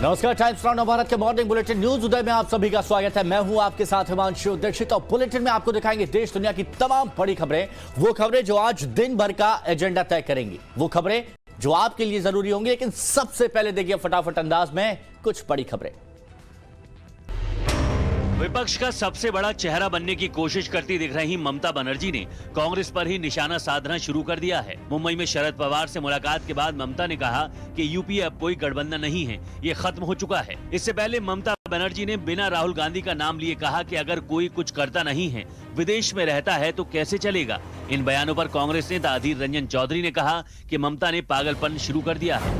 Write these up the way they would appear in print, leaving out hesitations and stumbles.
नमस्कार, times now Bharat के morning bulletin news Uday में आप सभी का स्वागत है। मैं हूं आपके साथ हिमांशु दीक्षित और बुलेटिन में आपको दिखाएंगे देश दुनिया की तमाम बड़ी खबरें, वो खबरें जो आज दिन भर का एजेंडा तय करेंगी, वो खबरें जो आपके लिए जरूरी होंगी। लेकिन सबसे पहले देखिए फटाफट अंदाज में कुछ बड़ी खबरें। विपक्ष का सबसे बड़ा चेहरा बनने की कोशिश करती दिख रही ममता बनर्जी ने कांग्रेस पर ही निशाना साधना शुरू कर दिया है। मुंबई में शरद पवार से मुलाकात के बाद ममता ने कहा कि यूपीए अब कोई गठबंधन नहीं है, ये खत्म हो चुका है। इससे पहले ममता बनर्जी ने बिना राहुल गांधी का नाम लिए कहा कि अगर कोई कुछ करता नहीं है, विदेश में रहता है तो कैसे चलेगा। इन बयानों पर कांग्रेस नेता अधीर रंजन चौधरी ने कहा कि ममता ने पागलपन शुरू कर दिया है।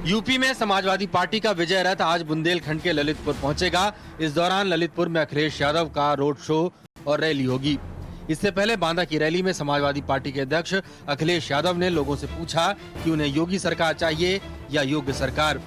यूपी में समाजवादी पार्टी का विजय रथ आज बुंदेलखंड के ललितपुर पहुंचेगा। इस दौरान ललितपुर में अखिलेश यादव का रोड शो और रैली होगी। इससे पहले बांदा की रैली में समाजवादी पार्टी के अध्यक्ष अखिलेश यादव ने लोगों से पूछा कि उन्हें योगी सरकार चाहिए या योग्य सरकार।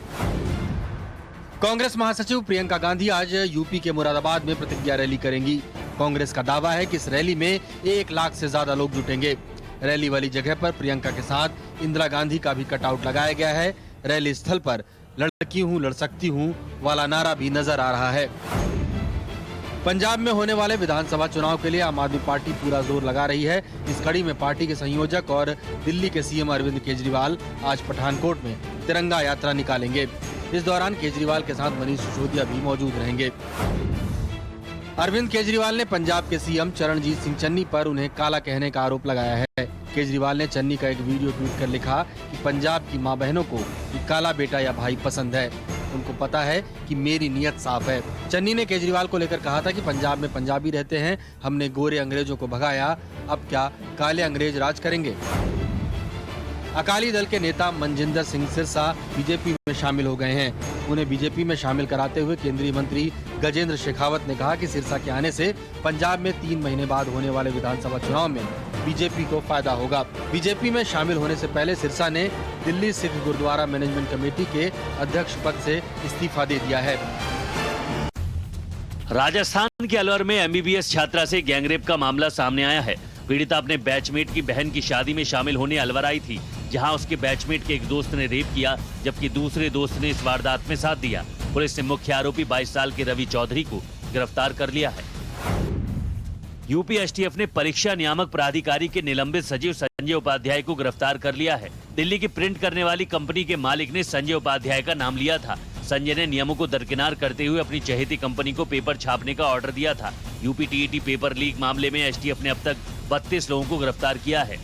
कांग्रेस महासचिव प्रियंका गांधी आज यूपी के मुरादाबाद में प्रतिज्ञा रैली करेंगी। कांग्रेस का दावा है कि इस रैली में 1 लाख से ज्यादा लोग जुटेंगे। रैली वाली जगह पर प्रियंका के साथ इंदिरा गांधी का भी कटआउट लगाया गया है। रैली स्थल पर लड़की हूँ लड़ सकती हूँ वाला नारा भी नजर आ रहा है। पंजाब में होने वाले विधानसभा चुनाव के लिए आम आदमी पार्टी पूरा जोर लगा रही है। इस कड़ी में पार्टी के संयोजक और दिल्ली के सीएम अरविंद केजरीवाल आज पठानकोट में तिरंगा यात्रा निकालेंगे। इस दौरान केजरीवाल के साथ मनीष सिसोदिया भी मौजूद रहेंगे। अरविंद केजरीवाल ने पंजाब के सीएम चरणजीत सिंह चन्नी पर उन्हें काला कहने का आरोप लगाया है। केजरीवाल ने चन्नी का एक वीडियो ट्वीट कर लिखा कि पंजाब की मां बहनों को ये काला बेटा या भाई पसंद है, उनको पता है कि मेरी नीयत साफ है। चन्नी ने केजरीवाल को लेकर कहा था कि पंजाब में पंजाबी रहते हैं, हमने गोरे अंग्रेजों को भगाया, अब क्या काले अंग्रेज राज करेंगे। अकाली दल के नेता मनजिंदर सिंह सिरसा बीजेपी में शामिल हो गए हैं। उन्हें बीजेपी में शामिल कराते हुए केंद्रीय मंत्री गजेंद्र शेखावत ने कहा कि सिरसा के आने से पंजाब में 3 महीने बाद होने वाले विधानसभा चुनाव में बीजेपी को फायदा होगा। बीजेपी में शामिल होने से पहले सिरसा ने दिल्ली सिख गुरुद्वारा मैनेजमेंट कमेटी के अध्यक्ष पद से इस्तीफा दे दिया है। राजस्थान के अलवर में एमबीबीएस छात्रा से गैंगरेप का मामला सामने आया है। पीड़िता अपने बैचमेट की बहन की शादी में शामिल होने अलवर आई थी, जहां उसके बैचमेट के एक दोस्त ने रेप किया, जबकि दूसरे दोस्त ने इस वारदात में साथ दिया। पुलिस ने मुख्य आरोपी 22 साल के रवि चौधरी को गिरफ्तार कर लिया है। यूपी एसटीएफ ने परीक्षा नियामक प्राधिकारी के निलंबित सचिव संजय उपाध्याय को गिरफ्तार कर लिया है। दिल्ली की प्रिंट करने वाली कंपनी के मालिक ने संजय उपाध्याय का नाम लिया था। संजय ने नियमों को दरकिनार करते हुए अपनी चहेती कंपनी को पेपर छापने का ऑर्डर दिया था। यूपी टीईटी पेपर लीक मामले में एसटीएफ ने अब तक 32 लोगों को गिरफ्तार किया है।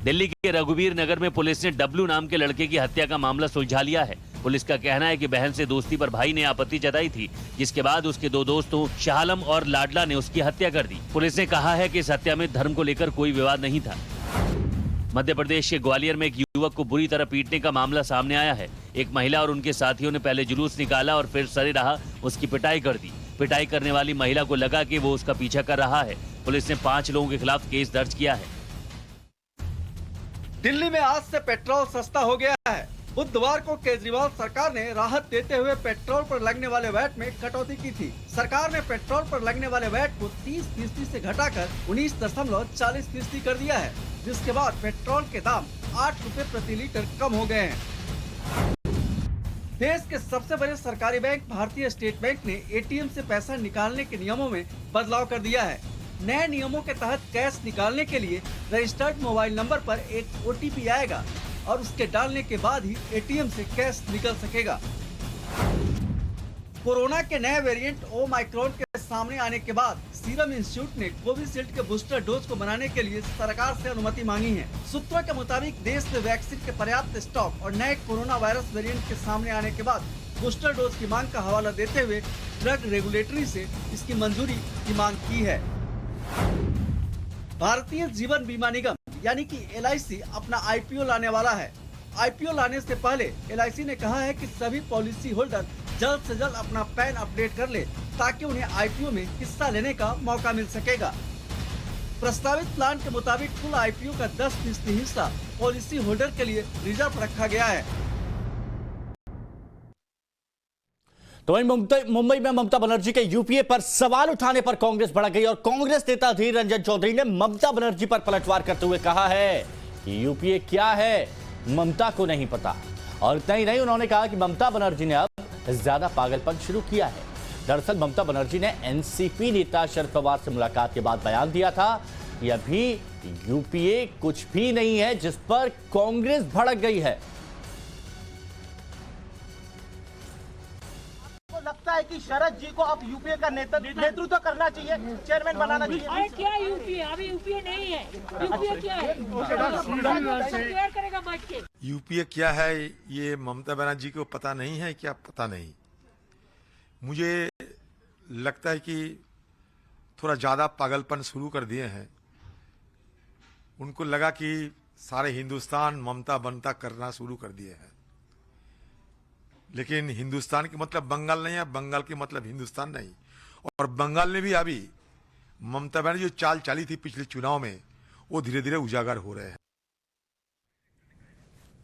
दिल्ली के रघुवीर नगर में पुलिस ने डब्लू नाम के लड़के की हत्या का मामला सुलझा लिया है। पुलिस का कहना है कि बहन से दोस्ती पर भाई ने आपत्ति जताई थी, जिसके बाद उसके 2 दोस्तों शाहलम और लाडला ने उसकी हत्या कर दी। पुलिस ने कहा है कि इस हत्या में धर्म को लेकर कोई विवाद नहीं था। मध्य प्रदेश के ग्वालियर में एक युवक को बुरी तरह पीटने का मामला सामने आया है। एक महिला और उनके साथियों ने पहले जुलूस निकाला और फिर सरेराह उसकी पिटाई कर दी। पिटाई करने वाली महिला को लगा कि वो उसका पीछा कर रहा है। पुलिस ने 5 लोगों के खिलाफ केस दर्ज किया है। दिल्ली में आज से पेट्रोल सस्ता हो गया है। बुधवार को केजरीवाल सरकार ने राहत देते हुए पेट्रोल पर लगने वाले वैट में कटौती की थी। सरकार ने पेट्रोल पर लगने वाले वैट को 30% से घटाकर 19.40% कर दिया है, जिसके बाद पेट्रोल के दाम 8 रुपए प्रति लीटर कम हो गए हैं। देश के सबसे बड़े सरकारी बैंक भारतीय स्टेट बैंक ने एटीएम से पैसा निकालने के नियमों में बदलाव कर दिया है। नए नियमों के तहत कैश निकालने के लिए रजिस्टर्ड मोबाइल नंबर पर एक ओटीपी आएगा और उसके डालने के बाद ही एटीएम से कैश निकल सकेगा। कोरोना के नए वेरिएंट ओमाइक्रॉन के सामने आने के बाद सीरम इंस्टीट्यूट ने कोविशील्ड के बूस्टर डोज को बनाने के लिए सरकार से अनुमति मांगी है। सूत्रों के मुताबिक देश में वैक्सीन के पर्याप्त स्टॉक और नए कोरोना वायरस वेरिएंट के सामने आने के बाद बूस्टर डोज की मांग का हवाला देते हुए ड्रग रेगुलेटरी से इसकी मंजूरी की मांग की है। भारतीय जीवन बीमा निगम यानी कि एलआईसी अपना आईपीओ लाने वाला है। आईपीओ लाने से पहले एलआईसी ने कहा है कि सभी पॉलिसी होल्डर जल्द से जल्द अपना पैन अपडेट कर ले, ताकि उन्हें आईपीओ में हिस्सा लेने का मौका मिल सकेगा। प्रस्तावित प्लान के मुताबिक कुल आईपीओ का 10% हिस्सा पॉलिसी होल्डर के लिए रिजर्व रखा गया है। तो वहीं मुंबई में ममता बनर्जी के यूपीए पर सवाल उठाने पर कांग्रेस भड़क गई और कांग्रेस नेता अधीर रंजन चौधरी ने ममता बनर्जी पर पलटवार करते हुए कहा है कि यूपीए क्या है ममता को नहीं पता। और इतना ही नहीं, उन्होंने कहा कि ममता बनर्जी ने अब ज्यादा पागलपन शुरू किया है। दरअसल ममता बनर्जी ने एनसीपी नेता शरद पवार से मुलाकात के बाद बयान दिया था कि अभी यूपीए कुछ भी नहीं है जिस पर कांग्रेस भड़क गई है। लगता है कि शरद जी को अब यूपीए का नेतृत्व करना चाहिए, चेयरमैन बनाना चाहिए। अरे क्या यूपीए? अभी यूपीए नहीं है। यूपीए क्या है? क्लियर करेगा बैठ के। यूपीए क्या है ये ममता बनर्जी को पता नहीं है क्या? पता नहीं। मुझे लगता है कि थोड़ा ज्यादा पागलपन शुरू कर दिए हैं। उनको लगा कि सारे हिंदुस्तान ममता बनता करना शुरू कर दिए हैं, लेकिन हिंदुस्तान के मतलब बंगाल नहीं है, बंगाल के मतलब हिंदुस्तान नहीं। और बंगाल में भी अभी ममता बनर्जी जो चाल चाली थी पिछले चुनाव में, वो धीरे धीरे उजागर हो रहे हैं।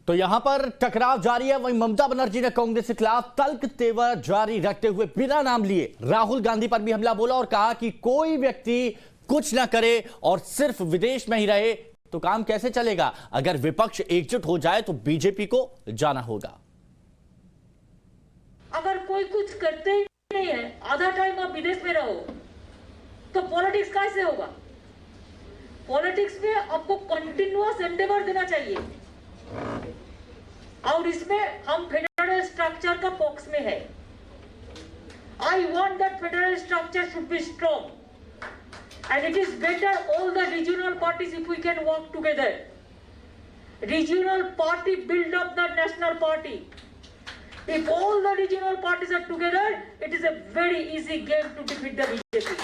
तो यहां पर टकराव जारी है। वहीं ममता बनर्जी ने कांग्रेस के खिलाफ तल्ख तेवर जारी रखते हुए बिना नाम लिए राहुल गांधी पर भी हमला बोला और कहा कि कोई व्यक्ति कुछ ना करे और सिर्फ विदेश में ही रहे तो काम कैसे चलेगा। अगर विपक्ष एकजुट हो जाए तो बीजेपी को जाना होगा। अगर कोई कुछ करते ही नहीं है, आधा टाइम आप विदेश में रहो, तो पॉलिटिक्स कैसे होगा? पॉलिटिक्स में आपको कंटिन्यूअस एंडेवर देना चाहिए और इसमें हम फेडरल स्ट्रक्चर का पॉक्स में है। I want that federal structure should be strong and it is better all the regional parties if we can work together. Regional party build up the national party. If all the regional parties are together, it is a very easy game to defeat the BJP.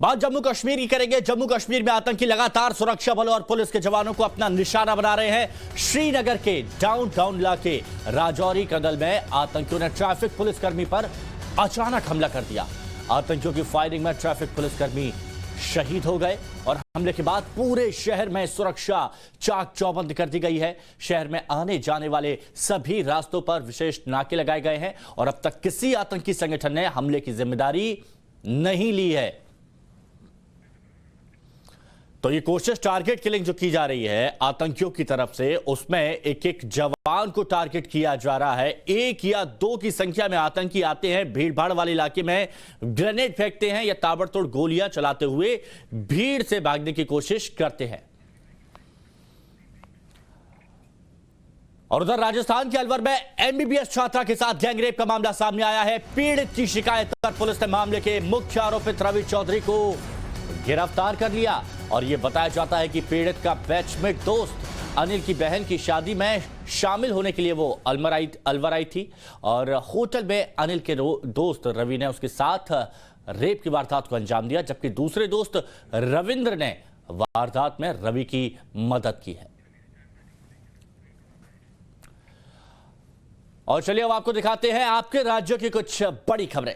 बात जम्मू कश्मीर की करेंगे। जम्मू कश्मीर में आतंकी लगातार सुरक्षा बलों और police के जवानों को अपना निशाना बना रहे हैं। श्रीनगर के डाउनटाउन इलाके राजौरी कंदल में आतंकियों ने ट्रैफिक पुलिसकर्मी पर अचानक हमला कर दिया। आतंकियों की फायरिंग में ट्रैफिक पुलिसकर्मी शहीद हो गए और हमले के बाद पूरे शहर में सुरक्षा चाक चौबंद कर दी गई है। शहर में आने जाने वाले सभी रास्तों पर विशेष नाके लगाए गए हैं और अब तक किसी आतंकी संगठन ने हमले की जिम्मेदारी नहीं ली है। तो ये कोशिश टारगेट किलिंग जो की जा रही है आतंकियों की तरफ से, उसमें एक एक जवान को टारगेट किया जा रहा है। 1 या 2 की संख्या में आतंकी आते हैं, भीड़ भाड़ वाले इलाके में ग्रेनेड फेंकते हैं या ताबड़तोड़ गोलियां चलाते हुए भीड़ से भागने की कोशिश करते हैं। और उधर राजस्थान के अलवर में एमबीबीएस छात्रा के साथ गैंगरेप का मामला सामने आया है। पीड़ित की शिकायत पर पुलिस ने मामले के मुख्य आरोपित रवि चौधरी को गिरफ्तार कर लिया और यह बताया जाता है कि पीड़ित का बैचमेट दोस्त अनिल की बहन की शादी में शामिल होने के लिए वो अलवर आई थी और होटल में अनिल के दोस्त रवि ने उसके साथ रेप की वारदात को अंजाम दिया, जबकि दूसरे दोस्त रविंद्र ने वारदात में रवि की मदद की है। और चलिए अब आपको दिखाते हैं आपके राज्यों की कुछ बड़ी खबरें।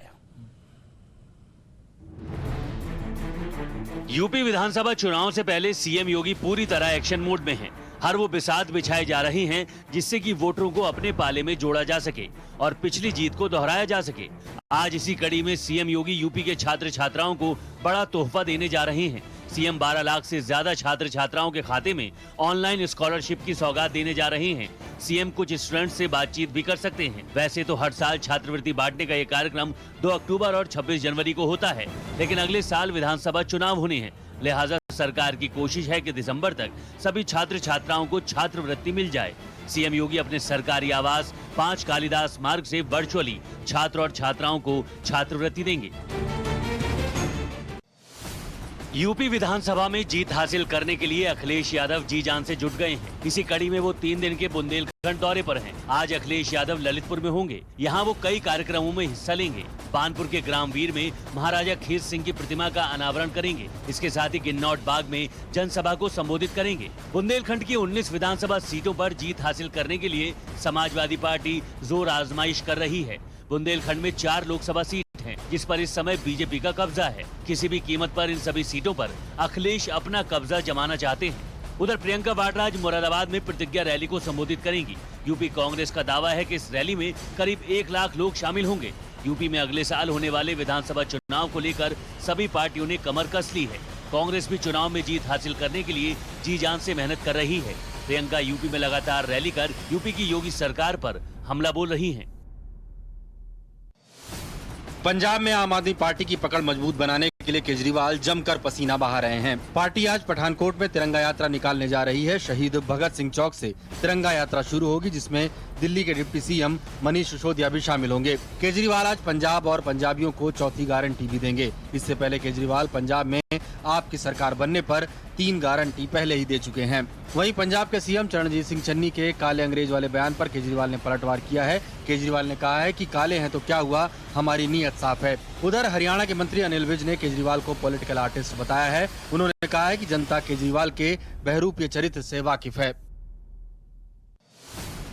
यूपी विधानसभा चुनाव से पहले सीएम योगी पूरी तरह एक्शन मोड में हैं। हर वो बिसात बिछाए जा रही हैं जिससे कि वोटरों को अपने पाले में जोड़ा जा सके और पिछली जीत को दोहराया जा सके। आज इसी कड़ी में सीएम योगी यूपी के छात्र छात्राओं को बड़ा तोहफा देने जा रहे हैं। सीएम 12 लाख से ज्यादा छात्र छात्राओं के खाते में ऑनलाइन स्कॉलरशिप की सौगात देने जा रहे हैं। सीएम कुछ स्टूडेंट से बातचीत भी कर सकते हैं। वैसे तो हर साल छात्रवृत्ति बांटने का ये कार्यक्रम 2 अक्टूबर और 26 जनवरी को होता है, लेकिन अगले साल विधानसभा चुनाव होने हैं, लिहाजा सरकार की कोशिश है कि दिसंबर तक सभी छात्र छात्राओं को छात्रवृत्ति मिल जाए। सीएम योगी अपने सरकारी आवास 5 कालिदास मार्ग से वर्चुअली छात्र और छात्राओं को छात्रवृत्ति देंगे। यूपी विधानसभा में जीत हासिल करने के लिए अखिलेश यादव जी जान से जुट गए हैं। इसी कड़ी में वो 3 दिन के बुंदेलखंड दौरे पर हैं। आज अखिलेश यादव ललितपुर में होंगे। यहाँ वो कई कार्यक्रमों में हिस्सा लेंगे। पानपुर के ग्रामवीर में महाराजा खेत सिंह की प्रतिमा का अनावरण करेंगे। इसके साथ ही किन्नौट बाग में जनसभा को संबोधित करेंगे। बुंदेलखंड की 19 विधानसभा सीटों पर जीत हासिल करने के लिए समाजवादी पार्टी जोर आजमाइश कर रही है। बुंदेलखंड में 4 लोकसभा सीट हैं, जिस पर इस समय बीजेपी का कब्जा है। किसी भी कीमत पर इन सभी सीटों पर अखिलेश अपना कब्जा जमाना चाहते हैं। उधर प्रियंका वाड्रा आज मुरादाबाद में प्रतिज्ञा रैली को संबोधित करेंगी। यूपी कांग्रेस का दावा है कि इस रैली में करीब 1 लाख लोग शामिल होंगे। यूपी में अगले साल होने वाले विधानसभा चुनाव को लेकर सभी पार्टियों ने कमर कस ली है। कांग्रेस भी चुनाव में जीत हासिल करने के लिए जी जान से मेहनत कर रही है। प्रियंका यूपी में लगातार रैली कर यूपी की योगी सरकार पर हमला बोल रही हैं। पंजाब में आम आदमी पार्टी की पकड़ मजबूत बनाने के लिए केजरीवाल जमकर पसीना बहा रहे हैं। पार्टी आज पठानकोट में तिरंगा यात्रा निकालने जा रही है। शहीद भगत सिंह चौक से तिरंगा यात्रा शुरू होगी, जिसमें दिल्ली के डिप्टी सीएम मनीष सिसोदिया भी शामिल होंगे। केजरीवाल आज पंजाब और पंजाबियों को चौथी गारंटी भी देंगे। इससे पहले केजरीवाल पंजाब में आपकी सरकार बनने पर 3 गारंटी पहले ही दे चुके हैं। वहीं पंजाब के सीएम चरणजीत सिंह चन्नी के काले अंग्रेज वाले बयान पर केजरीवाल ने पलटवार किया है। केजरीवाल ने कहा है कि काले हैं तो क्या हुआ, हमारी नीयत साफ है। उधर हरियाणा के मंत्री अनिल विज ने केजरीवाल को पॉलिटिकल आर्टिस्ट बताया है। उन्होंने कहा है कि जनता केजरीवाल के बहरूपीय चरित्र से वाकिफ है।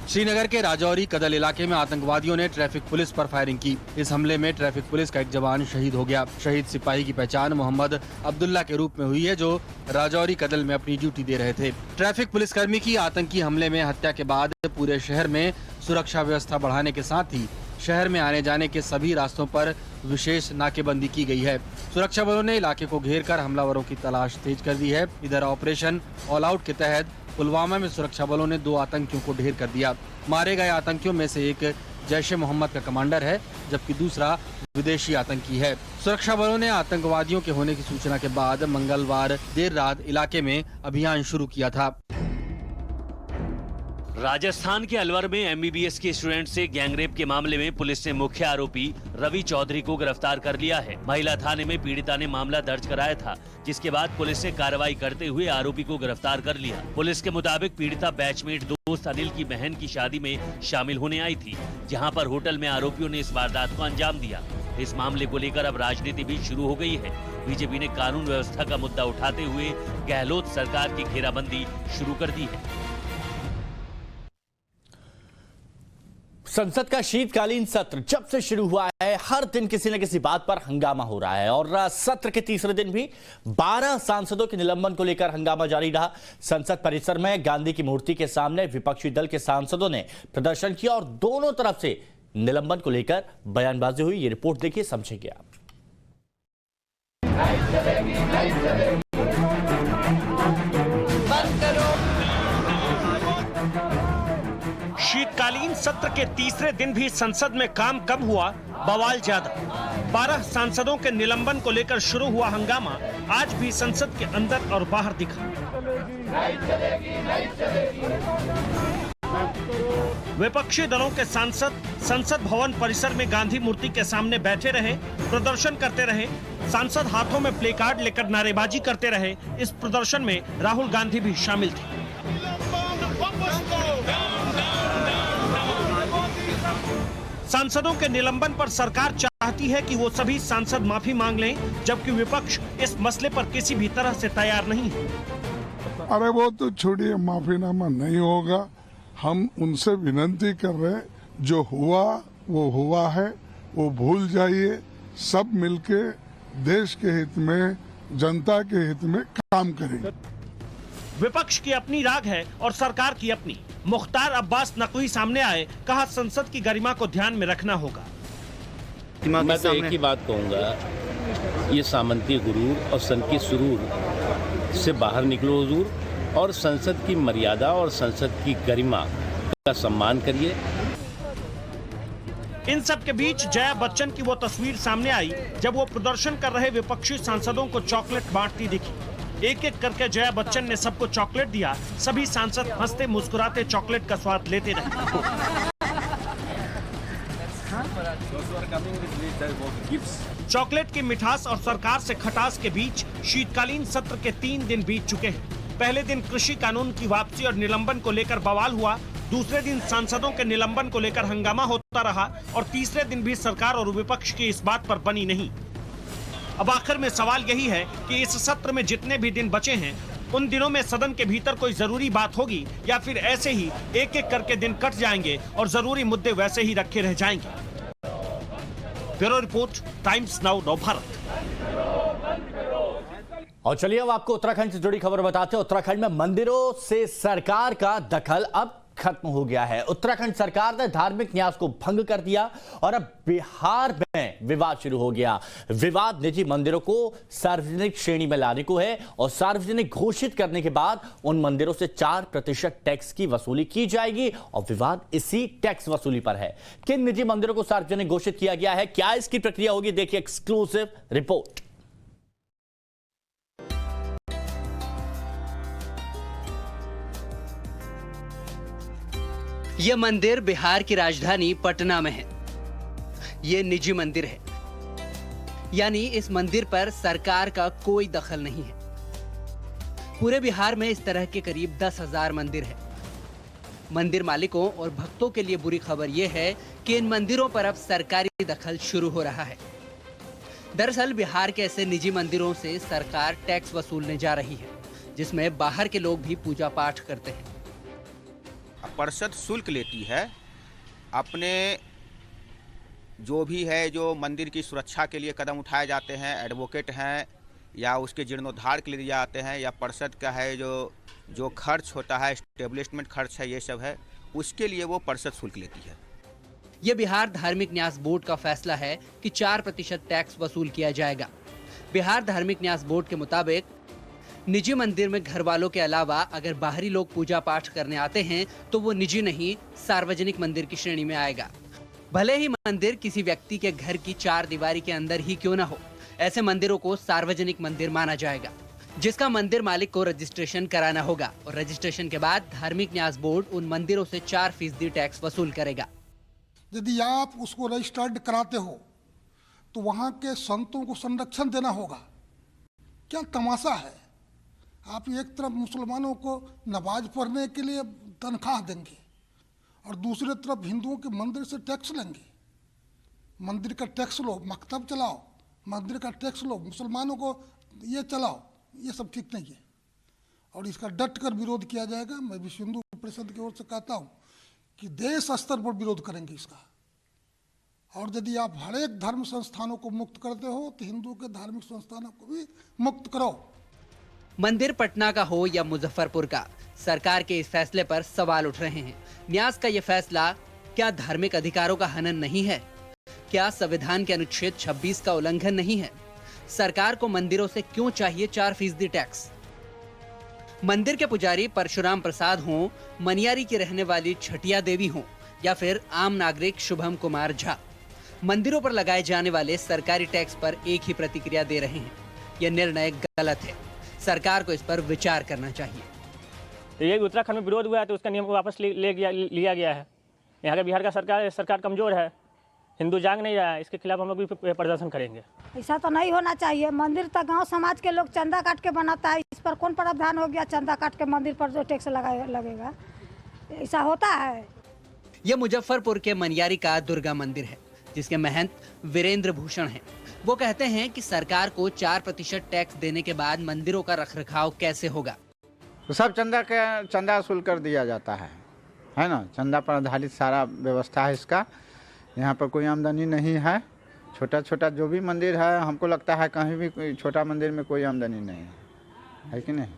श्रीनगर के राजौरी कदल इलाके में आतंकवादियों ने ट्रैफिक पुलिस पर फायरिंग की। इस हमले में ट्रैफिक पुलिस का एक जवान शहीद हो गया। शहीद सिपाही की पहचान मोहम्मद अब्दुल्ला के रूप में हुई है, जो राजौरी कदल में अपनी ड्यूटी दे रहे थे। ट्रैफिक पुलिसकर्मी की आतंकी हमले में हत्या के बाद पूरे शहर में सुरक्षा व्यवस्था बढ़ाने के साथ ही शहर में आने जाने के सभी रास्तों पर विशेष नाकेबंदी की गई है। सुरक्षा बलों ने इलाके को घेर कर हमलावरों की तलाश तेज कर दी है। इधर ऑपरेशन ऑल आउट के तहत पुलवामा में सुरक्षा बलों ने 2 आतंकियों को ढेर कर दिया। मारे गए आतंकियों में से एक जैश-ए-मोहम्मद का कमांडर है, जबकि दूसरा विदेशी आतंकी है। सुरक्षा बलों ने आतंकवादियों के होने की सूचना के बाद मंगलवार देर रात इलाके में अभियान शुरू किया था। राजस्थान के अलवर में एमबीबीएस के स्टूडेंट से गैंगरेप के मामले में पुलिस ने मुख्य आरोपी रवि चौधरी को गिरफ्तार कर लिया है। महिला थाने में पीड़िता ने मामला दर्ज कराया था, जिसके बाद पुलिस ने कार्रवाई करते हुए आरोपी को गिरफ्तार कर लिया। पुलिस के मुताबिक पीड़िता बैचमेट दोस्त अनिल की बहन की शादी में शामिल होने आई थी, जहाँ पर होटल में आरोपियों ने इस वारदात को अंजाम दिया। इस मामले को लेकर अब राजनीति भी शुरू हो गई है। बीजेपी ने कानून व्यवस्था का मुद्दा उठाते हुए गहलोत सरकार की घेराबंदी शुरू कर दी है। संसद का शीतकालीन सत्र जब से शुरू हुआ है, हर दिन किसी न किसी बात पर हंगामा हो रहा है और सत्र के तीसरे दिन भी 12 सांसदों के निलंबन को लेकर हंगामा जारी रहा। संसद परिसर में गांधी की मूर्ति के सामने विपक्षी दल के सांसदों ने प्रदर्शन किया और दोनों तरफ से निलंबन को लेकर बयानबाजी हुई। ये रिपोर्ट देखिए, समझेंगे आप। शीतकालीन सत्र के तीसरे दिन भी संसद में काम कम हुआ, बवाल ज्यादा। 12 सांसदों के निलंबन को लेकर शुरू हुआ हंगामा आज भी संसद के अंदर और बाहर दिखा। विपक्षी दलों के सांसद संसद भवन परिसर में गांधी मूर्ति के सामने बैठे रहे, प्रदर्शन करते रहे। सांसद हाथों में प्ले कार्ड लेकर नारेबाजी करते रहे। इस प्रदर्शन में राहुल गांधी भी शामिल थे। सांसदों के निलंबन पर सरकार चाहती है कि वो सभी सांसद माफी मांग लें, जबकि विपक्ष इस मसले पर किसी भी तरह से तैयार नहीं है। अरे वो तो छोड़िए, माफीनामा नहीं होगा। हम उनसे विनती कर रहे हैं, जो हुआ वो हुआ है, वो भूल जाइए। सब मिलके देश के हित में, जनता के हित में काम करेंगे। विपक्ष की अपनी राग है और सरकार की अपनी। मुख्तार अब्बास नकवी सामने आए, कहा संसद की गरिमा को ध्यान में रखना होगा। मैं तो एक ही बात कहूँगा, ये सामंती गुरूर और सन की सुरूर से बाहर निकलो हुजूर, और संसद की मर्यादा और संसद की गरिमा का सम्मान करिए। इन सब के बीच जया बच्चन की वो तस्वीर सामने आई जब वो प्रदर्शन कर रहे विपक्षी सांसदों को चॉकलेट बांटती दिखी। एक एक करके जया बच्चन ने सबको चॉकलेट दिया। सभी सांसद हंसते मुस्कुराते चॉकलेट का स्वाद लेते रहे। चॉकलेट की मिठास और सरकार से खटास के बीच शीतकालीन सत्र के 3 दिन बीत चुके हैं। पहले दिन कृषि कानून की वापसी और निलंबन को लेकर बवाल हुआ। दूसरे दिन सांसदों के निलंबन को लेकर हंगामा होता रहा और तीसरे दिन भी सरकार और विपक्ष की इस बात पर बनी नहीं। अब आखिर में सवाल यही है कि इस सत्र में जितने भी दिन बचे हैं, उन दिनों में सदन के भीतर कोई जरूरी बात होगी या फिर ऐसे ही एक एक करके दिन कट जाएंगे और जरूरी मुद्दे वैसे ही रखे रह जाएंगे। Bureau report, times Now Navbharat. और चलिए अब आपको उत्तराखंड से जुड़ी खबर बताते हैं। उत्तराखंड में मंदिरों से सरकार का दखल अब खत्म हो गया है। उत्तराखंड सरकार ने धार्मिक न्यास को भंग कर दिया और अब बिहार में विवाद शुरू हो गया। विवाद निजी मंदिरों को सार्वजनिक श्रेणी में लाने को है और सार्वजनिक घोषित करने के बाद उन मंदिरों से 4% टैक्स की वसूली की जाएगी और विवाद इसी टैक्स वसूली पर है। किन निजी मंदिरों को सार्वजनिक घोषित किया गया है, क्या इसकी प्रक्रिया होगी, देखिए एक्सक्लूसिव रिपोर्ट। यह मंदिर बिहार की राजधानी पटना में है। यह निजी मंदिर है, यानी इस मंदिर पर सरकार का कोई दखल नहीं है। पूरे बिहार में इस तरह के करीब 10,000 मंदिर है। मंदिर मालिकों और भक्तों के लिए बुरी खबर यह है कि इन मंदिरों पर अब सरकारी दखल शुरू हो रहा है। दरअसल बिहार के ऐसे निजी मंदिरों से सरकार टैक्स वसूलने जा रही है, जिसमें बाहर के लोग भी पूजा पाठ करते हैं। परिषद शुल्क लेती है अपने जो भी है, जो मंदिर की सुरक्षा के लिए कदम उठाए जाते हैं, एडवोकेट हैं या उसके जीर्णोद्धार के लिए जाते हैं, या परिषद का है जो खर्च होता है, एस्टेब्लिशमेंट खर्च है, ये सब है, उसके लिए वो परिषद शुल्क लेती है। ये बिहार धार्मिक न्यास बोर्ड का फैसला है कि 4% टैक्स वसूल किया जाएगा। बिहार धार्मिक न्यास बोर्ड के मुताबिक निजी मंदिर में घर वालों के अलावा अगर बाहरी लोग पूजा पाठ करने आते हैं तो वो निजी नहीं, सार्वजनिक मंदिर की श्रेणी में आएगा। भले ही मंदिर किसी व्यक्ति के घर की 4 दीवारी के अंदर ही क्यों ना हो, ऐसे मंदिरों को सार्वजनिक मंदिर माना जाएगा, जिसका मंदिर मालिक को रजिस्ट्रेशन कराना होगा और रजिस्ट्रेशन के बाद धार्मिक न्यास बोर्ड उन मंदिरों से 4% टैक्स वसूल करेगा। यदि आप उसको रजिस्टर्ड कराते हो तो वहाँ के संतों को संरक्षण देना होगा। क्या तमाशा है, आप एक तरफ मुसलमानों को नमाज पढ़ने के लिए तनख्वाह देंगे और दूसरी तरफ हिंदुओं के मंदिर से टैक्स लेंगे। मंदिर का टैक्स लो, मकतब चलाओ, मंदिर का टैक्स लो, मुसलमानों को ये चलाओ, ये सब ठीक नहीं है और इसका डट कर विरोध किया जाएगा। मैं विश्व हिंदू परिषद की ओर से कहता हूँ कि देश स्तर पर विरोध करेंगे इसका। और यदि आप हर एक धर्म संस्थानों को मुक्त करते हो तो हिंदू के धार्मिक संस्थानों को भी मुक्त करो। मंदिर पटना का हो या मुजफ्फरपुर का, सरकार के इस फैसले पर सवाल उठ रहे हैं। न्यास का यह फैसला क्या धार्मिक अधिकारों का हनन नहीं है? क्या संविधान के अनुच्छेद 26 का उल्लंघन नहीं है? सरकार को मंदिरों से क्यों चाहिए 4% टैक्स? मंदिर के पुजारी परशुराम प्रसाद हों, मनियारी की रहने वाली छटिया देवी हों या फिर आम नागरिक शुभम कुमार झा, मंदिरों पर लगाए जाने वाले सरकारी टैक्स पर एक ही प्रतिक्रिया दे रहे हैं। यह निर्णय गलत है, सरकार को इस पर विचार करना चाहिए। ये उत्तराखंड में विरोध हुआ है तो उसका नियम को वापस लिया गया है। यहाँ के बिहार का सरकार कमजोर है, हिंदू जाग नहीं रहा है, इसके खिलाफ हम लोग भी प्रदर्शन करेंगे। ऐसा तो नहीं होना चाहिए। मंदिर तो गांव समाज के लोग चंदा काट के बनाता है, इस पर कौन प्रावधान हो गया चंदा काट के मंदिर पर जो टैक्स लगेगा? ऐसा होता है। यह मुजफ्फरपुर के मनियारी का दुर्गा मंदिर है, जिसके महंत वीरेंद्र भूषण हैं। वो कहते हैं कि सरकार को 4% टैक्स देने के बाद मंदिरों का रखरखाव कैसे होगा? तो सब चंदा वसूल कर दिया जाता है ना, चंदा पर आधारित सारा व्यवस्था है इसका। यहाँ पर कोई आमदनी नहीं है। छोटा जो भी मंदिर है, हमको लगता है कहीं भी छोटा मंदिर में कोई आमदनी नहीं है कि नहीं?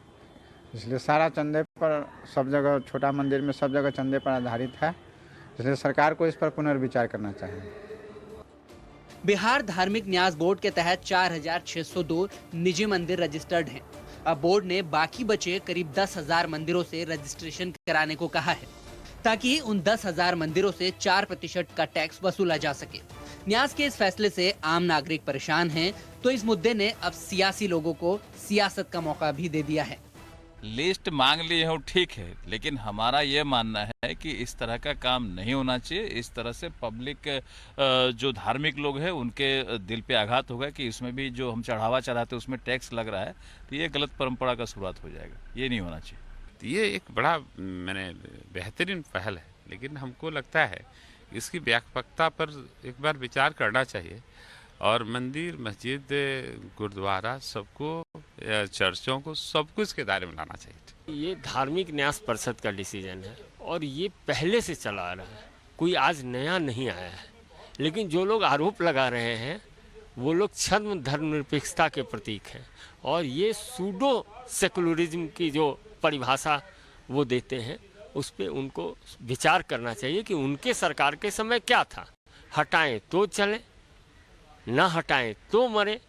इसलिए सारा चंदे पर, सब जगह छोटा मंदिर में सब जगह चंदे पर आधारित है। इसलिए सरकार को इस पर पुनर्विचार करना चाहिए। बिहार धार्मिक न्यास बोर्ड के तहत 4,602 निजी मंदिर रजिस्टर्ड हैं। अब बोर्ड ने बाकी बचे करीब 10,000 मंदिरों से रजिस्ट्रेशन कराने को कहा है, ताकि उन 10,000 मंदिरों से 4% का टैक्स वसूला जा सके। न्यास के इस फैसले से आम नागरिक परेशान हैं, तो इस मुद्दे ने अब सियासी लोगों को सियासत का मौका भी दे दिया है। लिस्ट मांग लिए हो ठीक है, लेकिन हमारा ये मानना है कि इस तरह का काम नहीं होना चाहिए। इस तरह से पब्लिक जो धार्मिक लोग हैं उनके दिल पे आघात होगा कि इसमें भी जो हम चढ़ावा चढ़ाते उसमें टैक्स लग रहा है, तो ये गलत परंपरा का शुरुआत हो जाएगा। ये नहीं होना चाहिए। ये एक बड़ा बेहतरीन पहल है, लेकिन हमको लगता है इसकी व्यापकता पर एक बार विचार करना चाहिए और मंदिर, मस्जिद, गुरुद्वारा सबको, चर्चों को सब कुछ के दायरे में लाना चाहिए। ये धार्मिक न्यास परिषद का डिसीजन है और ये पहले से चला आ रहा है, कोई आज नया नहीं आया है। लेकिन जो लोग आरोप लगा रहे हैं वो लोग छद्म धर्मनिरपेक्षता के प्रतीक हैं और ये सूडो सेकुलरिज्म की जो परिभाषा वो देते हैं उस पर उनको विचार करना चाहिए कि उनके सरकार के समय क्या था। हटाएं तो चले, ना हटाएं तो मरे।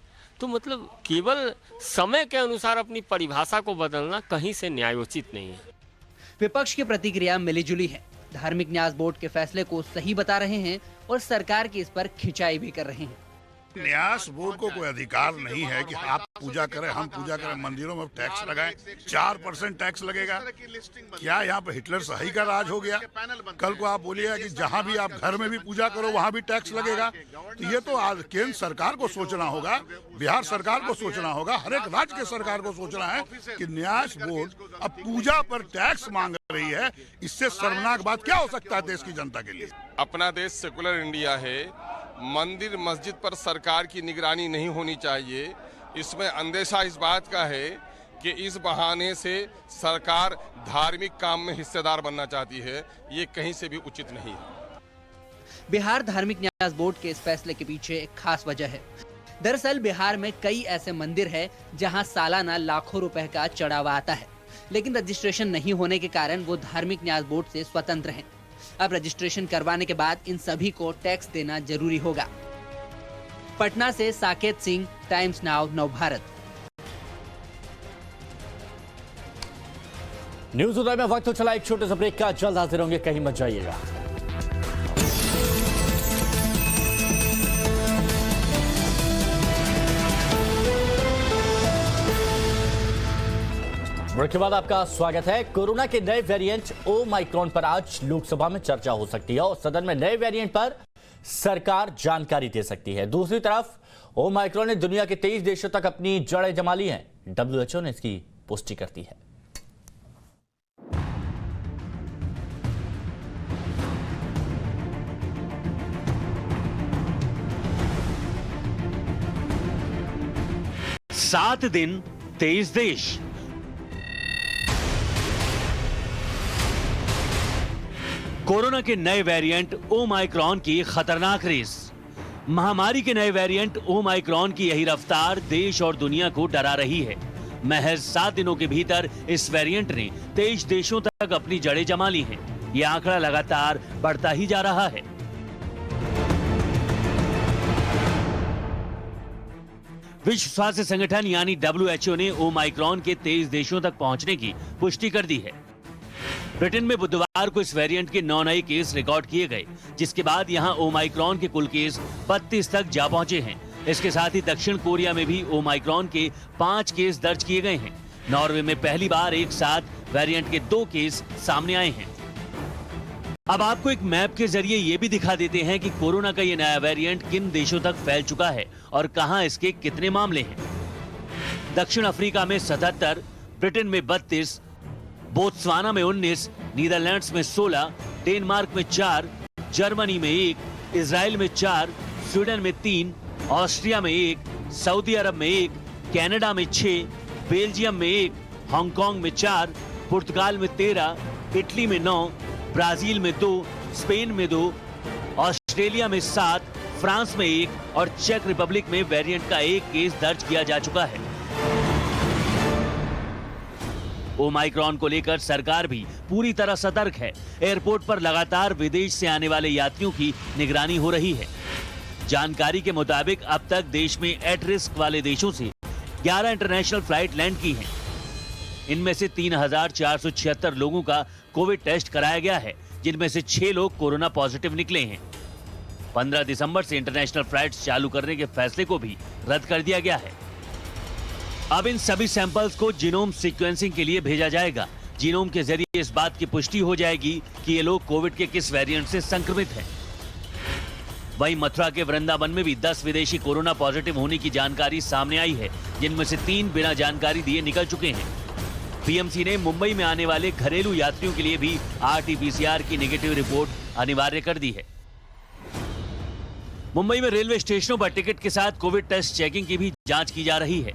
तो मतलब केवल समय के अनुसार अपनी परिभाषा को बदलना कहीं से न्यायोचित नहीं है। विपक्ष की प्रतिक्रिया मिलीजुली है। धार्मिक न्यास बोर्ड के फैसले को सही बता रहे हैं और सरकार की इस पर खिंचाई भी कर रहे हैं। न्यास बोर्ड को कोई अधिकार नहीं है कि आप पूजा करें, हम पूजा करें, मंदिरों में टैक्स लगाएं। 4% टैक्स लगेगा। क्या यहाँ पे हिटलर सही का राज हो गया? कल को आप बोलिएगा कि जहाँ भी आप घर में भी पूजा करो वहाँ भी टैक्स लगेगा। तो ये तो आज केंद्र सरकार को सोचना होगा, बिहार सरकार को सोचना होगा, हर एक राज्य के सरकार को सोचना है कि न्यास बोर्ड अब पूजा पर टैक्स मांग रही है। इससे शर्मनाक बात क्या हो सकता है देश की जनता के लिए? अपना देश सेकुलर इंडिया है। मंदिर मस्जिद पर सरकार की निगरानी नहीं होनी चाहिए। इसमें अंदेशा इस बात का है कि इस बहाने से सरकार धार्मिक काम में हिस्सेदार बनना चाहती है। ये कहीं से भी उचित नहीं है। बिहार धार्मिक न्यास बोर्ड के इस फैसले के पीछे एक खास वजह है। दरअसल बिहार में कई ऐसे मंदिर हैं जहां सालाना लाखों रुपए का चढ़ावा आता है, लेकिन रजिस्ट्रेशन नहीं होने के कारण वो धार्मिक न्यास बोर्ड से स्वतंत्र हैं। अब रजिस्ट्रेशन करवाने के बाद इन सभी को टैक्स देना जरूरी होगा। पटना से Saket Singh, Times Now, Navbharat. News Uday में वक्त हो चला एक छोटे से ब्रेक का। जल्द हाजिर होंगे, कहीं मत जाइएगा। ब्रेक के बाद आपका स्वागत है। कोरोना के नए वेरिएंट ओमाइक्रॉन पर आज लोकसभा में चर्चा हो सकती है और सदन में नए वेरिएंट पर सरकार जानकारी दे सकती है। दूसरी तरफ ओमाइक्रॉन ने दुनिया के 23 देशों तक अपनी जड़ें जमा ली हैं। WHO ने इसकी पुष्टि कर दी है। सात दिन 23 देश। कोरोना के नए वेरिएंट ओमाइक्रॉन की खतरनाक रेस। महामारी के नए वेरिएंट ओमाइक्रॉन की यही रफ्तार देश और दुनिया को डरा रही है। महज 7 दिनों के भीतर इस वेरिएंट ने 23 देशों तक अपनी जड़ें जमा ली हैं। यह आंकड़ा लगातार बढ़ता ही जा रहा है। विश्व स्वास्थ्य संगठन यानी WHO ने ओमाइक्रॉन के 23 देशों तक पहुंचने की पुष्टि कर दी है। ब्रिटेन में बुधवार को इस वेरिएंट के 9 नए केस रिकॉर्ड किए गए, जिसके बाद यहां ओमाइक्रॉन के कुल केस 32 तक जा पहुंचे हैं। इसके साथ ही दक्षिण कोरिया में भी ओमाइक्रॉन के 5 केस दर्ज किए गए हैं। नॉर्वे में पहली बार एक साथ वेरिएंट के 2 केस सामने आए हैं। अब आपको एक मैप के जरिए ये भी दिखा देते हैं कि कोरोना का ये नया वेरिएंट किन देशों तक फैल चुका है और कहां इसके कितने मामले हैं। दक्षिण अफ्रीका में 77, ब्रिटेन में 32, बोत्सवाना में 19, नीदरलैंड्स में 16, डेनमार्क में 4, जर्मनी में 1, इजराइल में 4, स्वीडन में 3, ऑस्ट्रिया में 1, सऊदी अरब में 1, कनाडा में 6, बेल्जियम में 1, हांगकांग में 4, पुर्तगाल में 13, इटली में 9, ब्राजील में 2, स्पेन में 2, ऑस्ट्रेलिया में 7, फ्रांस में 1 और चेक रिपब्लिक में वेरिएंट का 1 केस दर्ज किया जा चुका है। ओमाइक्रॉन को लेकर सरकार भी पूरी तरह सतर्क है। एयरपोर्ट पर लगातार विदेश से आने वाले यात्रियों की निगरानी हो रही है। जानकारी के मुताबिक अब तक देश में एट रिस्क वाले देशों से 11 इंटरनेशनल फ्लाइट लैंड की हैं। इनमें से 3,476 लोगों का कोविड टेस्ट कराया गया है, जिनमें से 6 लोग कोरोना पॉजिटिव निकले हैं। 15 दिसंबर से इंटरनेशनल फ्लाइट्स चालू करने के फैसले को भी रद्द कर दिया गया है। अब इन सभी सैंपल्स को जीनोम सीक्वेंसिंग के लिए भेजा जाएगा। जीनोम के जरिए इस बात की पुष्टि हो जाएगी कि ये लोग कोविड के किस वेरिएंट से संक्रमित हैं। वहीं मथुरा के वृंदावन में भी 10 विदेशी कोरोना पॉजिटिव होने की जानकारी सामने आई है, जिनमें से 3 बिना जानकारी दिए निकल चुके हैं। पीएमसी ने मुंबई में आने वाले घरेलू यात्रियों के लिए भी RT-PCR की नेगेटिव रिपोर्ट अनिवार्य कर दी है। मुंबई में रेलवे स्टेशनों पर टिकट के साथ कोविड टेस्ट चेकिंग की भी जांच की जा रही है।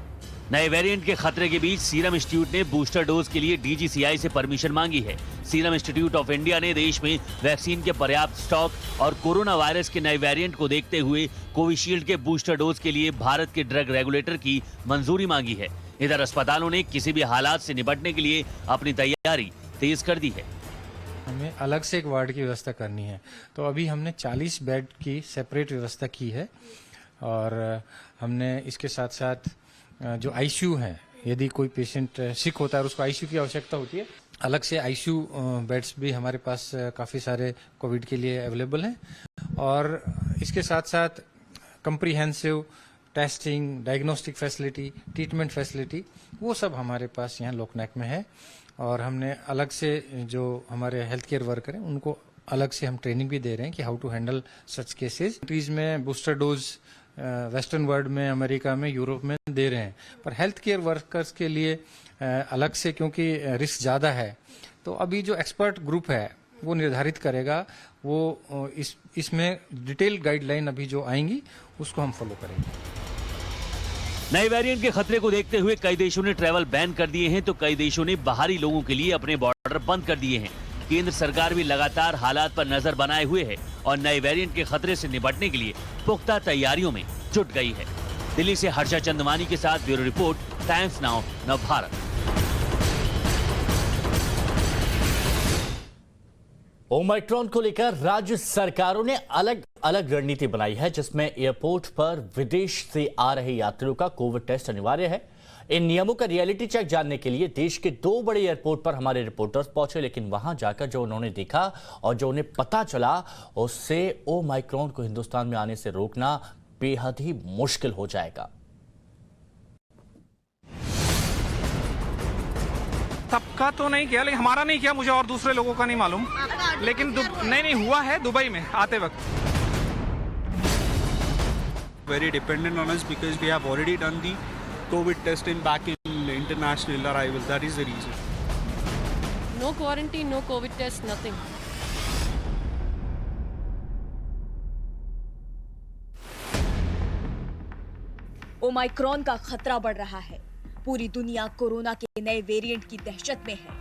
नए वेरिएंट के खतरे के बीच सीरम इंस्टीट्यूट ने बूस्टर डोज के लिए DGCI से परमिशन मांगी है। सीरम इंस्टीट्यूट ऑफ इंडिया ने देश में वैक्सीन के पर्याप्त स्टॉक और कोरोना वायरस के नए वेरिएंट को देखते हुए कोविशील्ड के बूस्टर डोज के लिए भारत के ड्रग रेगुलेटर की मंजूरी मांगी है। इधर अस्पतालों ने किसी भी हालात से निपटने के लिए अपनी तैयारी तेज कर दी है। हमें अलग से एक वार्ड की व्यवस्था करनी है। तो अभी हमने 40 बेड की सेपरेट व्यवस्था की है और हमने इसके साथ साथ जो आईसीयू है, यदि कोई पेशेंट सिक होता है और उसको आईसीयू की आवश्यकता होती है, अलग से आईसीयू बेड्स भी हमारे पास काफ़ी सारे कोविड के लिए अवेलेबल हैं। और इसके साथ साथ comprehensive testing, diagnostic facility, treatment facility, वो सब हमारे पास यहाँ लोकनायक में है। और हमने अलग से जो हमारे हेल्थ केयर वर्कर हैं उनको अलग से हम ट्रेनिंग भी दे रहे हैं कि how to handle such cases. Countries में बूस्टर डोज वेस्टर्न वर्ल्ड में, अमेरिका में, यूरोप में दे रहे हैं, पर हेल्थ केयर वर्कर्स के लिए अलग से, क्योंकि रिस्क ज़्यादा है, तो अभी जो एक्सपर्ट ग्रुप है वो निर्धारित करेगा, वो इसमें डिटेल गाइडलाइन अभी जो आएंगी उसको हम फॉलो करेंगे। नए वेरिएंट के खतरे को देखते हुए कई देशों ने ट्रैवल बैन कर दिए हैं, तो कई देशों ने बाहरी लोगों के लिए अपने बॉर्डर बंद कर दिए हैं। केंद्र सरकार भी लगातार हालात पर नजर बनाए हुए है और नए वेरिएंट के खतरे से निपटने के लिए पुख्ता तैयारियों में जुट गई है। दिल्ली से हर्षा चंदवानी के साथ bureau report, times Now, Navbharat. Omicron को लेकर राज्य सरकारों ने अलग अलग रणनीति बनाई है, जिसमें एयरपोर्ट पर विदेश से आ रहे यात्रियों का कोविड टेस्ट अनिवार्य है। इन नियमों का रियलिटी चेक जानने के लिए देश के 2 बड़े एयरपोर्ट पर हमारे रिपोर्टर्स पहुंचे, लेकिन वहां जाकर जो उन्होंने देखा और जो उन्हें पता चला, उससे ओमिक्रॉन को हिंदुस्तान में आने से रोकना बेहद ही मुश्किल हो जाएगा। सबका तो नहीं किया, लेकिन हमारा नहीं किया, मुझे और दूसरे लोगों का नहीं मालूम, लेकिन नहीं हुआ है दुबई में आते वक्त। Very dependent on us because we have already done the COVID testing back in international arrival. That is the reason. No quarantine, no COVID test, nothing. Omicron का खतरा बढ़ रहा है। पूरी दुनिया कोरोना के नए वेरिएंट की दहशत में है।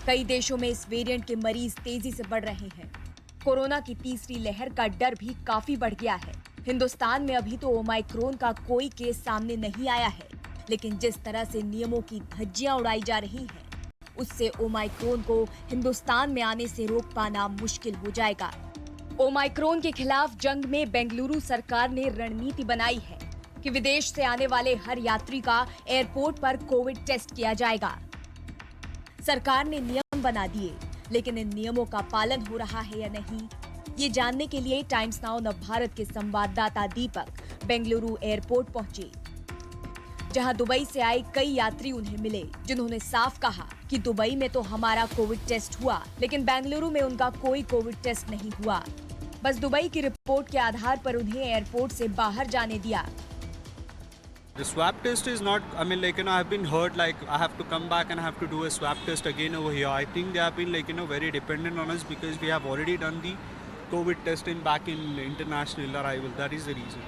कई देशों में इस वेरिएंट के मरीज तेजी से बढ़ रहे हैं। कोरोना की तीसरी लहर का डर भी काफी बढ़ गया है। हिंदुस्तान में अभी तो ओमिक्रॉन का कोई केस सामने नहीं आया है, लेकिन जिस तरह से नियमों की धज्जियां उड़ाई जा रही हैं, उससे ओमिक्रॉन को हिंदुस्तान में आने से रोक पाना मुश्किल हो जाएगा। ओमिक्रॉन के खिलाफ जंग में बेंगलुरु सरकार ने रणनीति बनाई है कि विदेश से आने वाले हर यात्री का एयरपोर्ट पर कोविड टेस्ट किया जाएगा। सरकार ने नियम बना दिए, लेकिन इन नियमों का पालन हो रहा है या नहीं, ये जानने के लिए टाइम्स नाउ नवभारत के संवाददाता दीपक बेंगलुरु एयरपोर्ट पहुंचे, जहां दुबई से आए कई यात्री उन्हें मिले, जिन्होंने साफ कहा कि दुबई में तो हमारा कोविड टेस्ट हुआ, लेकिन बेंगलुरु में उनका कोई कोविड टेस्ट नहीं हुआ। बस दुबई की रिपोर्ट के आधार पर उन्हें एयरपोर्ट से बाहर जाने दिया। The swab test is not, I mean, like, I've been heard, like, I have to come back and I have to do a swab test again over here. I think they have been, like, very dependent on us because we have already done the COVID testing back in international arrival. That is the reason.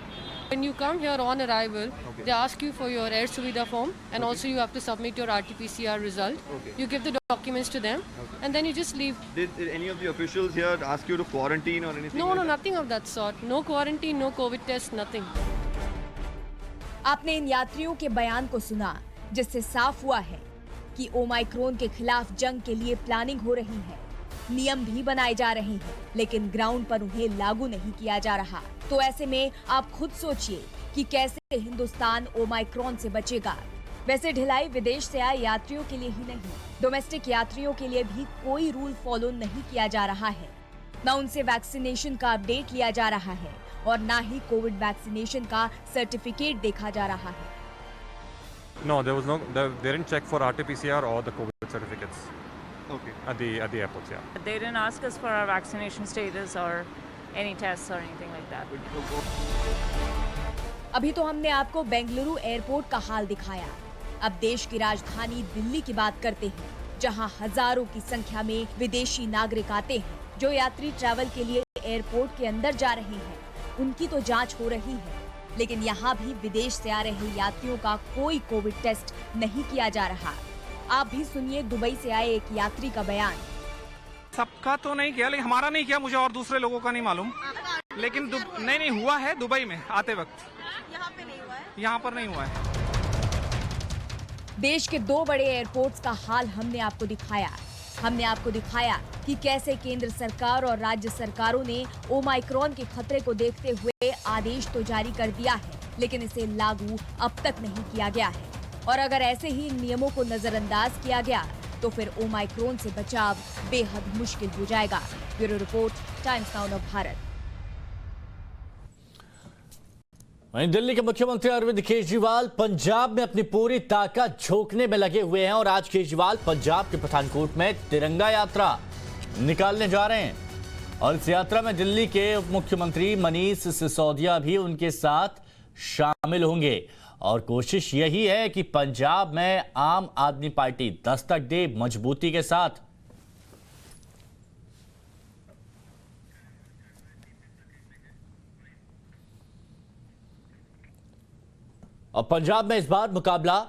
When you come here on arrival, they ask you for your Air Suvidha form, and also you have to submit your RT-PCR result. You give the documents to them, and then you just leave. Did any of the officials here ask you to quarantine or anything? No, nothing of that sort. No quarantine, no COVID test, nothing. आपने इन यात्रियों के बयान को सुना, जिससे साफ हुआ है कि ओमिक्रॉन के खिलाफ जंग के लिए प्लानिंग हो रही है। नियम भी बनाए जा रहे हैं, लेकिन ग्राउंड पर उन्हें लागू नहीं किया जा रहा। तो ऐसे में आप खुद सोचिए कि कैसे हिंदुस्तान ओमिक्रॉन से बचेगा। वैसे ढिलाई विदेश से आए यात्रियों के लिए ही नहीं, डोमेस्टिक यात्रियों के लिए भी कोई रूल फॉलो नहीं किया जा रहा है। न उनसे वैक्सीनेशन का अपडेट लिया जा रहा है और ना ही कोविड वैक्सीनेशन का सर्टिफिकेट देखा जा रहा है। No, they didn't check for RT-PCR or the COVID certificates. Okay. At the airports, yeah. They didn't ask us for our vaccination status or any tests or anything like that. अभी तो हमने आपको Bengaluru airport का हाल दिखाया। अब देश की राजधानी दिल्ली की बात करते हैं, जहां हजारों की संख्या में विदेशी नागरिक आते हैं, जो यात्री ट्रैवल के लिए एयरपोर्ट के अंदर जा रहे हैं। उनकी तो जांच हो रही है, लेकिन यहाँ भी विदेश से आ रहे यात्रियों का कोई कोविड टेस्ट नहीं किया जा रहा। आप भी सुनिए दुबई से आए एक यात्री का बयान। सबका तो नहीं किया, लेकिन हमारा नहीं किया, मुझे और दूसरे लोगों का नहीं मालूम, लेकिन नहीं हुआ है दुबई में आते वक्त। यहाँ पे नहीं हुआ है, यहाँ पर नहीं हुआ है। देश के 2 बड़े एयरपोर्ट्स का हाल हमने आपको दिखाया कि कैसे केंद्र सरकार और राज्य सरकारों ने ओमाइक्रॉन के खतरे को देखते हुए आदेश तो जारी कर दिया है, लेकिन इसे लागू अब तक नहीं किया गया है। और अगर ऐसे ही नियमों को नजरअंदाज किया गया तो फिर ओमाइक्रॉन से बचाव बेहद मुश्किल हो जाएगा। Bureau report, times now of Bharat. वहीं दिल्ली के मुख्यमंत्री अरविंद केजरीवाल पंजाब में अपनी पूरी ताकत झोंकने में लगे हुए हैं और आज केजरीवाल पंजाब के पठानकोट में तिरंगा यात्रा निकालने जा रहे हैं और इस यात्रा में दिल्ली के उप मुख्यमंत्री मनीष सिसोदिया भी उनके साथ शामिल होंगे और कोशिश यही है कि पंजाब में आम आदमी पार्टी दस्तक दे मजबूती के साथ। और पंजाब में इस बार मुकाबला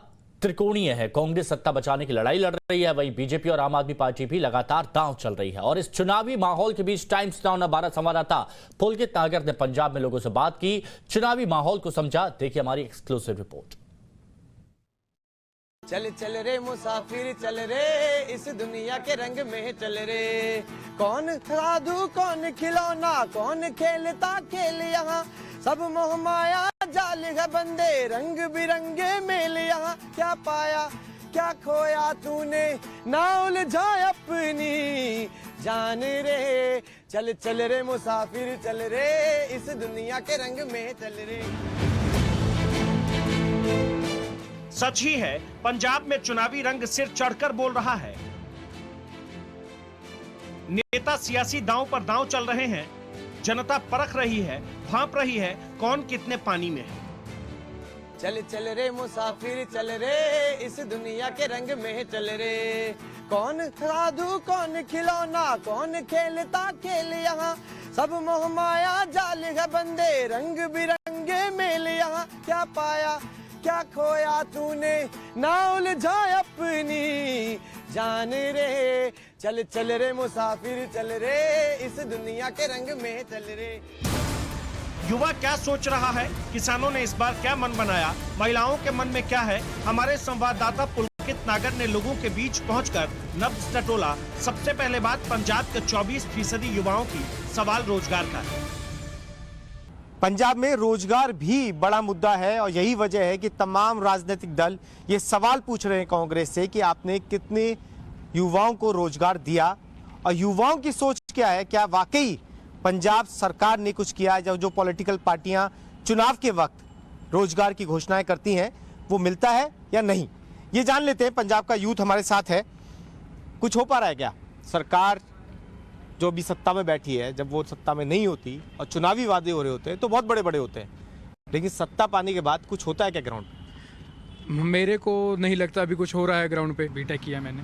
त्रिकोणीय है। कांग्रेस सत्ता बचाने की लड़ाई लड़ रही है, वहीं बीजेपी और आम आदमी पार्टी भी लगातार दांव चल रही है। और इस चुनावी माहौल के बीच टाइम्स नाउ ऑफ भारत संवाददाता पुलकित नागर ने पंजाब में लोगों से बात की, चुनावी माहौल को समझा। देखिए हमारी एक्सक्लूसिव रिपोर्ट। चल चल रे मुसाफिर चल रे, इस दुनिया के रंग में चल रे। कौन साधु कौन खिलौना, कौन खेलता खेल यहाँ, सब मोह माया जाल है बंदे, रंग बिरंगे मेल यहाँ। क्या पाया क्या खोया तूने, ना उलझा अपनी जान रे। चल चल रे मुसाफिर चल रे, इस दुनिया के रंग में चल रे। सच ही है, पंजाब में चुनावी रंग सिर चढ़कर बोल रहा है। नेता सियासी दांव पर दांव चल रहे हैं, जनता परख रही है, भांप रही है कौन कितने पानी में है। चल चल रे मुसाफिर चल रे, इस दुनिया के रंग में चल रे। कौन साधु कौन खिलौना, कौन खेलता खेल यहाँ, सब मोह माया जाल है बंदे, रंग बिरंगे मेल यहाँ। क्या पाया क्या खोया तूने, ना उलझा अपनी जान रे। चल चल रे मुसाफिर चल रे, इस दुनिया के रंग में चल रे। युवा क्या सोच रहा है, किसानों ने इस बार क्या मन बनाया, महिलाओं के मन में क्या है, हमारे संवाददाता पुलकित नागर ने लोगों के बीच पहुंचकर नब्ज टटोला। सबसे पहले बात पंजाब के 24% युवाओं की सवाल रोजगार का है। पंजाब में रोजगार भी बड़ा मुद्दा है और यही वजह है कि तमाम राजनीतिक दल ये सवाल पूछ रहे हैं कांग्रेस से कि आपने कितने युवाओं को रोजगार दिया और युवाओं की सोच क्या है। क्या वाकई पंजाब सरकार ने कुछ किया है? जो पॉलिटिकल पार्टियां चुनाव के वक्त रोजगार की घोषणाएं करती हैं वो मिलता है या नहीं, ये जान लेते हैं। पंजाब का यूथ हमारे साथ है। कुछ हो पा रहा है क्या? सरकार जो भी सत्ता में बैठी है, जब वो सत्ता में नहीं होती और चुनावी वादे हो रहे होते हैं तो बहुत बड़े बड़े होते हैं, लेकिन सत्ता पाने के बाद कुछ होता है क्या ग्राउंड पे? मेरे को नहीं लगता अभी कुछ हो रहा है ग्राउंड पे। बीटेक किया मैंने।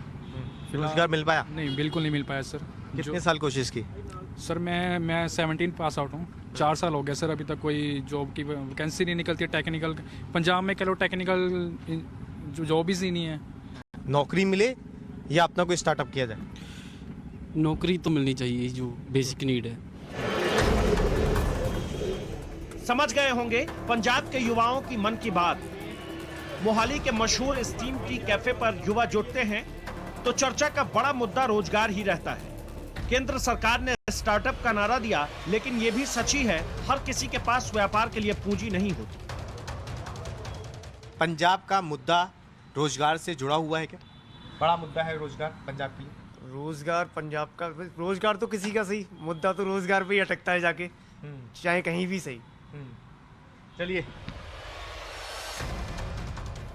रोजगार मिल पाया? नहीं, बिल्कुल नहीं मिल पाया सर। कितने साल कोशिश की? सर मैं 17 पास आउट हूँ, 4 साल हो गया सर, अभी तक कोई जॉब की वैकेंसी नहीं निकलती है। टेक्निकल पंजाब में कह लो, टेक्निकल जो जॉब ही नहीं है। नौकरी मिले या अपना कोई स्टार्टअप किया जाए? नौकरी तो मिलनी चाहिए, जो बेसिक नीड है। समझ गए होंगे पंजाब के युवाओं की मन की बात। मोहाली के मशहूर स्टीम टी कैफे पर युवा जुटते हैं तो चर्चा का बड़ा मुद्दा रोजगार ही रहता है। केंद्र सरकार ने स्टार्टअप का नारा दिया, लेकिन ये भी सच ही है, हर किसी के पास व्यापार के लिए पूंजी नहीं होती। पंजाब का मुद्दा रोजगार से जुड़ा हुआ है क्या? बड़ा मुद्दा है रोजगार पंजाब के लिए? रोजगार पंजाब का, रोजगार तो किसी का सही, मुद्दा तो रोजगार पे ही अटकता है जाके, चाहे कहीं भी सही। चलिए,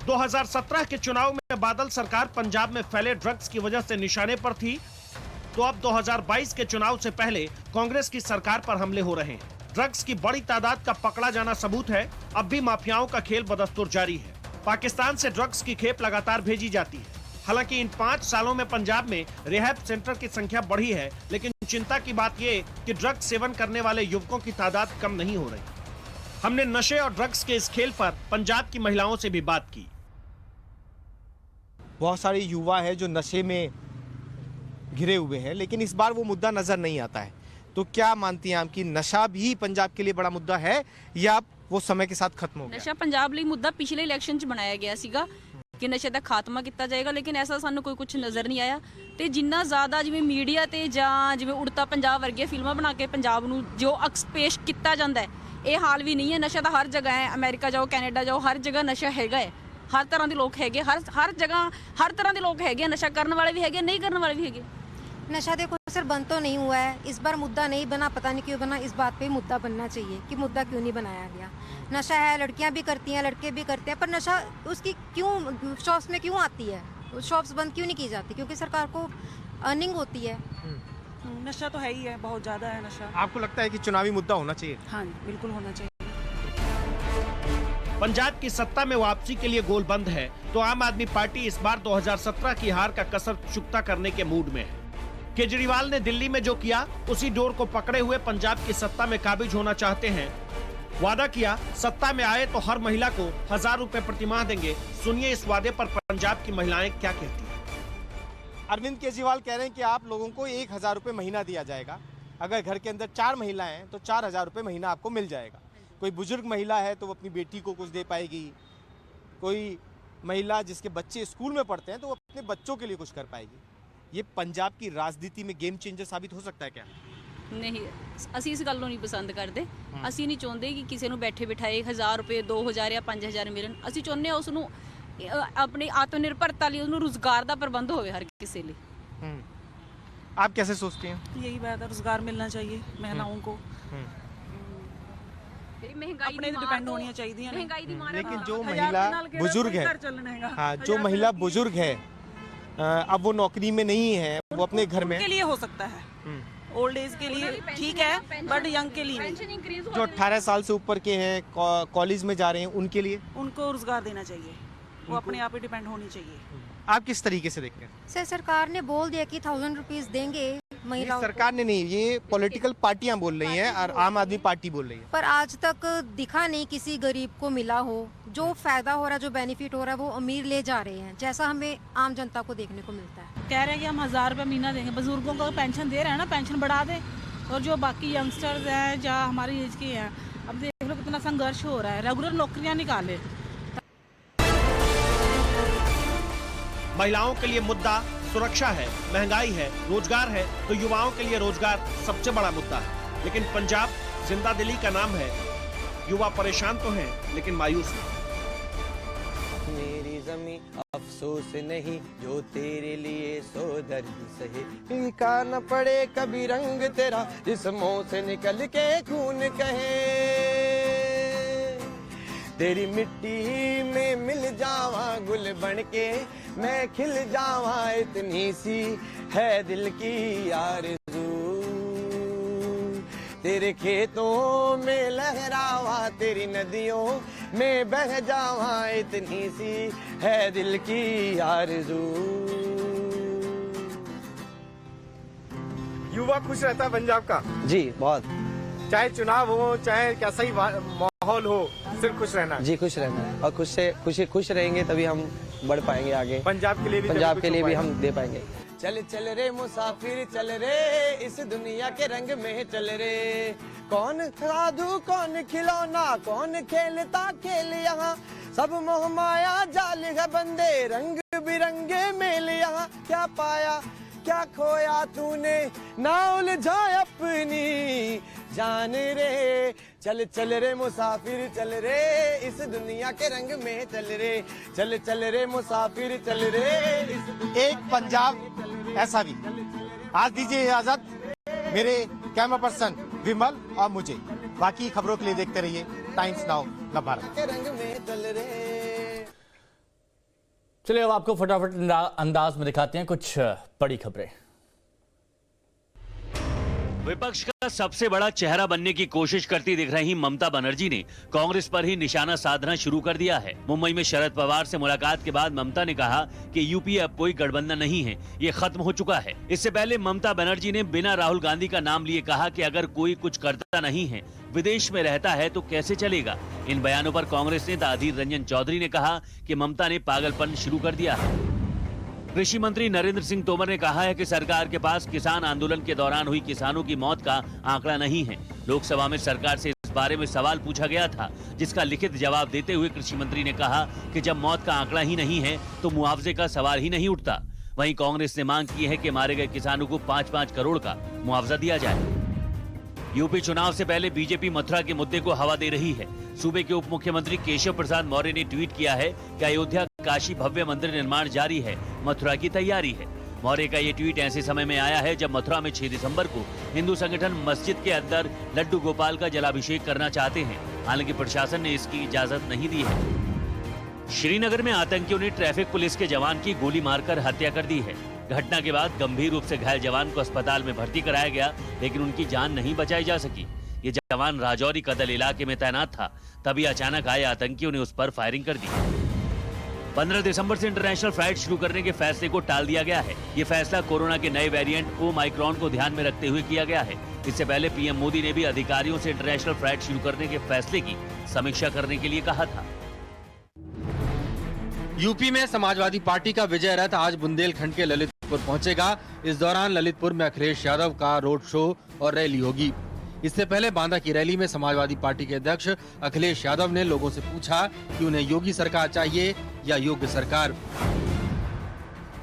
2017 के चुनाव में बादल सरकार पंजाब में फैले ड्रग्स की वजह से निशाने पर थी, तो अब 2022 के चुनाव से पहले कांग्रेस की सरकार पर हमले हो रहे हैं। ड्रग्स की बड़ी तादाद का पकड़ा जाना सबूत है, अब भी माफियाओं का खेल बदस्तूर जारी है। पाकिस्तान से ड्रग्स की खेप लगातार भेजी जाती है। हालांकि इन 5 सालों में पंजाब में रिहैब सेंटर की संख्या बढ़ी है, लेकिन चिंता की बात यह कि ड्रग्स सेवन करने वाले युवकों की तादाद कम नहीं हो रही। हमने नशे और ड्रग्स के इस खेल पर पंजाब की महिलाओं से भी बात की। बहुत सारे युवा है जो नशे में घिरे हुए हैं, लेकिन इस बार वो मुद्दा नजर नहीं आता है। तो क्या मानती हैं आप कि नशा भी पंजाब के लिए बड़ा मुद्दा है या वो समय के साथ खत्म हो गया? नशा पंजाब ਲਈ ਮੁੱਦਾ ਪਿਛਲੇ ਇਲੈਕਸ਼ਨ 'ਚ ਬਣਾਇਆ ਗਿਆ ਸੀਗਾ ਕਿ ਨਸ਼ੇ ਦਾ ਖਾਤਮਾ ਕੀਤਾ ਜਾਏਗਾ, ਲੇਕਿਨ ਐਸਾ ਸਾਨੂੰ ਕੋਈ ਕੁਝ ਨਜ਼ਰ ਨਹੀਂ ਆਇਆ। ਤੇ ਜਿੰਨਾ ਜ਼ਿਆਦਾ ਜਿਵੇਂ ਮੀਡੀਆ ਤੇ ਜਾਂ ਜਿਵੇਂ ਉੜਤਾ ਪੰਜਾਬ ਵਰਗੀਆਂ ਫਿਲਮਾਂ ਬਣਾ ਕੇ ਪੰਜਾਬ ਨੂੰ ਜੋ ਅਕਸ ਪੇਸ਼ ਕੀਤਾ ਜਾਂਦਾ ਹੈ, ਇਹ ਹਾਲ ਵੀ ਨਹੀਂ ਹੈ। ਨਸ਼ਾ ਤਾਂ ਹਰ ਜਗ੍ਹਾ ਹੈ, ਅਮਰੀਕਾ ਜਾਓ, ਕੈਨੇਡਾ ਜਾਓ, ਹਰ ਜਗ੍ਹਾ ਨਸ਼ਾ ਹੈਗਾ ਹੈ। ਹਰ ਤਰ੍ਹਾਂ ਦੇ ਲੋਕ ਹੈਗੇ, ਹਰ ਜਗ੍ਹਾ ਹਰ ਤਰ੍ਹਾਂ ਦੇ ਲੋਕ ਹੈਗੇ, ਨਸ਼ਾ ਕਰਨ ਵਾਲੇ ਵੀ ਹੈਗੇ, नहीं करने वाले भी हैगे। नशा देखो सर बंद तो नहीं हुआ है, इस बार मुद्दा नहीं बना, पता नहीं क्यों बना। इस बात पे मुद्दा बनना चाहिए कि मुद्दा क्यों नहीं बनाया गया। नशा है, लड़कियां भी करती हैं, लड़के भी करते हैं, पर नशा उसकी क्यों शॉप्स में क्यों आती है, शॉप्स बंद क्यों नहीं की जाती? क्योंकि सरकार को अर्निंग होती है। नशा तो है ही है, बहुत ज़्यादा है नशा। आपको लगता है कि चुनावी मुद्दा होना चाहिए? हाँ बिल्कुल होना चाहिए। पंजाब की सत्ता में वापसी के लिए गोल बंद है तो आम आदमी पार्टी इस बार 2017 की हार का कसर चुकता करने के मूड में है। केजरीवाल ने दिल्ली में जो किया उसी डोर को पकड़े हुए पंजाब की सत्ता में काबिज होना चाहते हैं। वादा किया सत्ता में आए तो हर महिला को 1000 रुपए प्रतिमाह देंगे। सुनिए इस वादे पर पंजाब की महिलाएं क्या कहती हैं। अरविंद केजरीवाल कह रहे हैं कि आप लोगों को 1000 रुपये महीना दिया जाएगा। अगर घर के अंदर 4 महिलाएं हैं तो 4000 रुपये महीना आपको मिल जाएगा। कोई बुजुर्ग महिला है तो वो अपनी बेटी को कुछ दे पाएगी, कोई महिला जिसके बच्चे स्कूल में पढ़ते हैं तो वो अपने बच्चों के लिए कुछ कर पाएगी। ये पंजाब की राजनीति में गेम चेंजर साबित हो सकता है क्या? नहीं, ਅਸੀਂ ਇਸ ਗੱਲ ਨੂੰ ਨਹੀਂ ਪਸੰਦ ਕਰਦੇ। ਅਸੀਂ ਨਹੀਂ ਚਾਹੁੰਦੇ ਕਿ ਕਿਸੇ ਨੂੰ ਬੈਠੇ ਬਿਠਾਏ 1000 ਰੁਪਏ 2000 ਜਾਂ 5000 ਮਿਲਣ। ਅਸੀਂ ਚਾਹੁੰਦੇ ਹਾਂ ਉਸ ਨੂੰ ਆਪਣੀ ਆਤਮ ਨਿਰਭਰਤਾ ਲਈ ਉਹਨੂੰ ਰੁਜ਼ਗਾਰ ਦਾ ਪ੍ਰਬੰਧ ਹੋਵੇ ਹਰ ਕਿਸੇ ਲਈ। आप कैसे सोचते हैं? यही बात है, रोजगार मिलना चाहिए महिलाओं को। महंगाई अपने डिपेंड होनी चाहिए। महंगाई दी मार। लेकिन जो महिला बुजुर्ग है, हाँ जो महिला बुजुर्ग है अब वो नौकरी में नहीं है, वो अपने घर में के लिए हो सकता है, ओल्ड एज के लिए ठीक है, बट यंग के लिए नहीं। जो 18 साल से ऊपर के हैं, कॉलेज में जा रहे हैं, उनके लिए उनको रोजगार देना चाहिए। वो अपने आप ही डिपेंड होनी चाहिए। आप किस तरीके से देखते हैं? सर सरकार ने बोल दिया कि 1000 रुपीज देंगे महिलाओं। सरकार ने नहीं, ये पॉलिटिकल पार्टियां बोल रही हैं और आम आदमी पार्टी बोल रही है। पर आज तक दिखा नहीं किसी गरीब को मिला हो। जो फायदा हो रहा है, जो बेनिफिट हो रहा है, वो अमीर ले जा रहे हैं, जैसा हमें आम जनता को देखने को मिलता है। कह रहे हैं कि हम 1000 रुपये महीना देंगे। बुजुर्गों को पेंशन दे रहे हैं ना, पेंशन बढ़ा दे। और जो बाकी यंगस्टर्स हैं या हमारी एज के हैं, अब देख लो कितना संघर्ष हो रहा है, रेगुलर नौकरियां निकाले। महिलाओं के लिए मुद्दा सुरक्षा है, महंगाई है, रोजगार है, तो युवाओं के लिए रोजगार सबसे बड़ा मुद्दा है। लेकिन पंजाब जिंदा दिली का नाम है। युवा परेशान तो हैं लेकिन मायूस नहीं। मेरी जमीन अफसोस नहीं, जो तेरे लिए सो दर्द सहे। फीका न पड़े कभी रंग तेरा, जिस्मों से निकल के खून कहे। तेरी मिट्टी में मिल जावा गुल बन के, मैं खिल जावा, इतनी सी है दिल की आरज़ू। तेरे खेतों में लहरावा, तेरी नदियों में बह जावा, इतनी सी है दिल की आरज़ू। युवा खुश रहता है पंजाब का? जी बहुत। चाहे चुनाव हो, चाहे कैसा ही माहौल हो, सिर्फ खुश रहना है। जी खुश रहना है, और खुश रहेंगे तभी हम बढ़ पाएंगे आगे। पंजाब के लिए भी हम दे पाएंगे। चल चल रे मुसाफिर चल रे, इस दुनिया के रंग में चल रे। कौन साधु कौन खिलौना, कौन खेलता खेल यहाँ, सब मोह माया जाल है बंदे, रंग बिरंगे मेल यहाँ। क्या पाया क्या खोया तूने, ना उलझा अपनी जान रे। चल चल रे मुसाफिर चल रे, इस दुनिया के रंग में चल रे। चल चल रे मुसाफिर चल रे, एक पंजाब ऐसा भी। आज दीजिए इजाजत मेरे कैमरा पर्सन विमल और मुझे। बाकी खबरों के लिए देखते रहिए टाइम्स नाउ नवभारत। के रंग में चल रे। चलिए अब आपको फटाफट अंदाज में दिखाते हैं कुछ बड़ी खबरें। विपक्ष का सबसे बड़ा चेहरा बनने की कोशिश करती दिख रही ममता बनर्जी ने कांग्रेस पर ही निशाना साधना शुरू कर दिया है। मुंबई में शरद पवार से मुलाकात के बाद ममता ने कहा कि यूपीए अब कोई गठबंधन नहीं है, ये खत्म हो चुका है। इससे पहले ममता बनर्जी ने बिना राहुल गांधी का नाम लिए कहा कि अगर कोई कुछ करता नहीं है, विदेश में रहता है, तो कैसे चलेगा। इन बयानों पर कांग्रेस नेता अधीर रंजन चौधरी ने कहा कि ममता ने पागलपन शुरू कर दिया है। कृषि मंत्री नरेंद्र सिंह तोमर ने कहा है कि सरकार के पास किसान आंदोलन के दौरान हुई किसानों की मौत का आंकड़ा नहीं है। लोकसभा में सरकार से इस बारे में सवाल पूछा गया था, जिसका लिखित जवाब देते हुए कृषि मंत्री ने कहा कि जब मौत का आंकड़ा ही नहीं है तो मुआवजे का सवाल ही नहीं उठता। वहीं कांग्रेस ने मांग की है कि मारे गए किसानों को 5-5 करोड़ का मुआवजा दिया जाए। यूपी चुनाव से पहले बीजेपी मथुरा के मुद्दे को हवा दे रही है। सूबे के उप मुख्यमंत्री केशव प्रसाद मौर्य ने ट्वीट किया है कि अयोध्या काशी भव्य मंदिर निर्माण जारी है, मथुरा की तैयारी है। मौर्य का ये ट्वीट ऐसे समय में आया है जब मथुरा में 6 दिसंबर को हिंदू संगठन मस्जिद के अंदर लड्डू गोपाल का जलाभिषेक करना चाहते हैं। हालांकि प्रशासन ने इसकी इजाजत नहीं दी है। श्रीनगर में आतंकियों ने ट्रैफिक पुलिस के जवान की गोली मारकर हत्या कर दी है। घटना के बाद गंभीर रूप से घायल जवान को अस्पताल में भर्ती कराया गया, लेकिन उनकी जान नहीं बचाई जा सकी। ये जवान राजौरी कदल इलाके में तैनात था, तभी अचानक आए आतंकियों ने उस पर फायरिंग कर दी। 15 दिसंबर से इंटरनेशनल फ्लाइट शुरू करने के फैसले को टाल दिया गया है। ये फैसला कोरोना के नए वेरिएंट ओमाइक्रॉन को ध्यान में रखते हुए किया गया है। इससे पहले पीएम मोदी ने भी अधिकारियों से इंटरनेशनल फ्लाइट शुरू करने के फैसले की समीक्षा करने के लिए कहा था। यूपी में समाजवादी पार्टी का विजय रथ आज बुंदेलखंड के ललितपुर पहुंचेगा। इस दौरान ललितपुर में अखिलेश यादव का रोड शो और रैली होगी। इससे पहले बांदा की रैली में समाजवादी पार्टी के अध्यक्ष अखिलेश यादव ने लोगों से पूछा कि उन्हें योगी सरकार चाहिए या योग्य सरकार।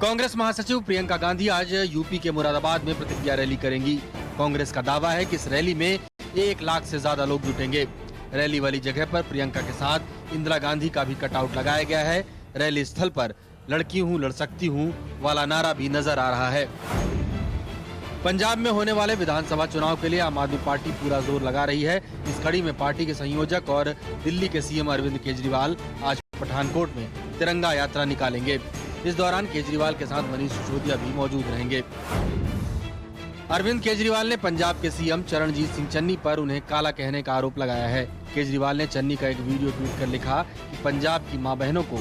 कांग्रेस महासचिव प्रियंका गांधी आज यूपी के मुरादाबाद में प्रतिक्रिया रैली करेंगी। कांग्रेस का दावा है कि इस रैली में 1 लाख से ज्यादा लोग जुटेंगे। रैली वाली जगह पर प्रियंका के साथ इंदिरा गांधी का भी कटआउट लगाया गया है। रैली स्थल पर लड़की हूँ लड़ सकती हूँ वाला नारा भी नजर आ रहा है। पंजाब में होने वाले विधानसभा चुनाव के लिए आम आदमी पार्टी पूरा जोर लगा रही है। इस कड़ी में पार्टी के संयोजक और दिल्ली के सीएम अरविंद केजरीवाल आज पठानकोट में तिरंगा यात्रा निकालेंगे। इस दौरान केजरीवाल के साथ मनीष सिसोदिया भी मौजूद रहेंगे। अरविंद केजरीवाल ने पंजाब के सीएम चरणजीत सिंह चन्नी पर उन्हें काला कहने का आरोप लगाया है। केजरीवाल ने चन्नी का एक वीडियो ट्वीट कर लिखा कि पंजाब की मां बहनों को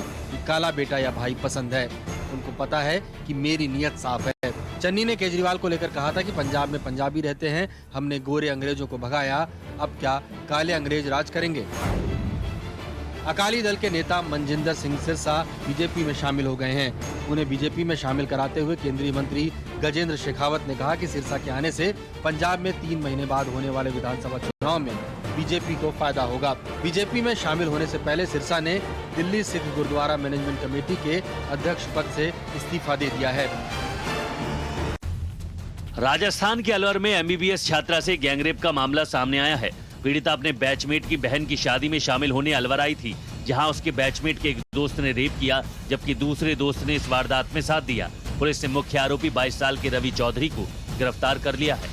काला बेटा या भाई पसंद है। उनको पता है कि मेरी नीयत साफ है। चन्नी ने केजरीवाल को लेकर कहा था कि पंजाब में पंजाबी रहते हैं, हमने गोरे अंग्रेजों को भगाया, अब क्या काले अंग्रेज राज करेंगे। अकाली दल के नेता मनजिंदर सिंह सिरसा बीजेपी में शामिल हो गए हैं। उन्हें बीजेपी में शामिल कराते हुए केंद्रीय मंत्री गजेंद्र शेखावत ने कहा कि सिरसा के आने से पंजाब में 3 महीने बाद होने वाले विधानसभा चुनाव में बीजेपी को फायदा होगा। बीजेपी में शामिल होने से पहले सिरसा ने दिल्ली सिख गुरुद्वारा मैनेजमेंट कमेटी के अध्यक्ष पद से इस्तीफा दे दिया है। राजस्थान के अलवर में एमबीबीएस छात्रा से गैंगरेप का मामला सामने आया है। पीड़िता अपने बैचमेट की बहन की शादी में शामिल होने अलवर आई थी, जहां उसके बैचमेट के एक दोस्त ने रेप किया, जबकि दूसरे दोस्त ने इस वारदात में साथ दिया। पुलिस ने मुख्य आरोपी 22 साल के रवि चौधरी को गिरफ्तार कर लिया है।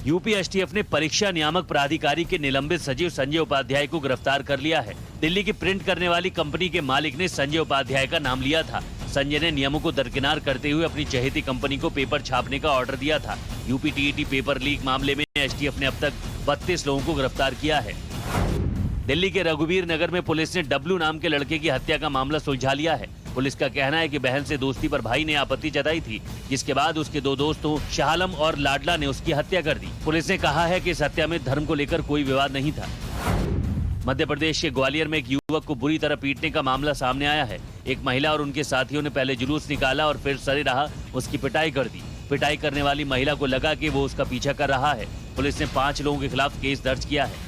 यूपी एसटीएफ ने परीक्षा नियामक प्राधिकारी के निलंबित सचिव संजय उपाध्याय को गिरफ्तार कर लिया है। दिल्ली की प्रिंट करने वाली कंपनी के मालिक ने संजय उपाध्याय का नाम लिया था। संजय ने नियमों को दरकिनार करते हुए अपनी चहेती कंपनी को पेपर छापने का ऑर्डर दिया था। यूपी टीईटी पेपर लीक मामले में एसटीएफ ने अब तक 32 लोगों को गिरफ्तार किया है। दिल्ली के रघुवीर नगर में पुलिस ने डब्लू नाम के लड़के की हत्या का मामला सुलझा लिया है। पुलिस का कहना है कि बहन से दोस्ती पर भाई ने आपत्ति जताई थी, जिसके बाद उसके 2 दोस्तों शाहलम और लाडला ने उसकी हत्या कर दी। पुलिस ने कहा है कि इस हत्या में धर्म को लेकर कोई विवाद नहीं था। मध्य प्रदेश के ग्वालियर में एक युवक को बुरी तरह पीटने का मामला सामने आया है। एक महिला और उनके साथियों ने पहले जुलूस निकाला और फिर सरेराह उसकी पिटाई कर दी। पिटाई करने वाली महिला को लगा कि वो उसका पीछा कर रहा है। पुलिस ने 5 लोगों के खिलाफ केस दर्ज किया है।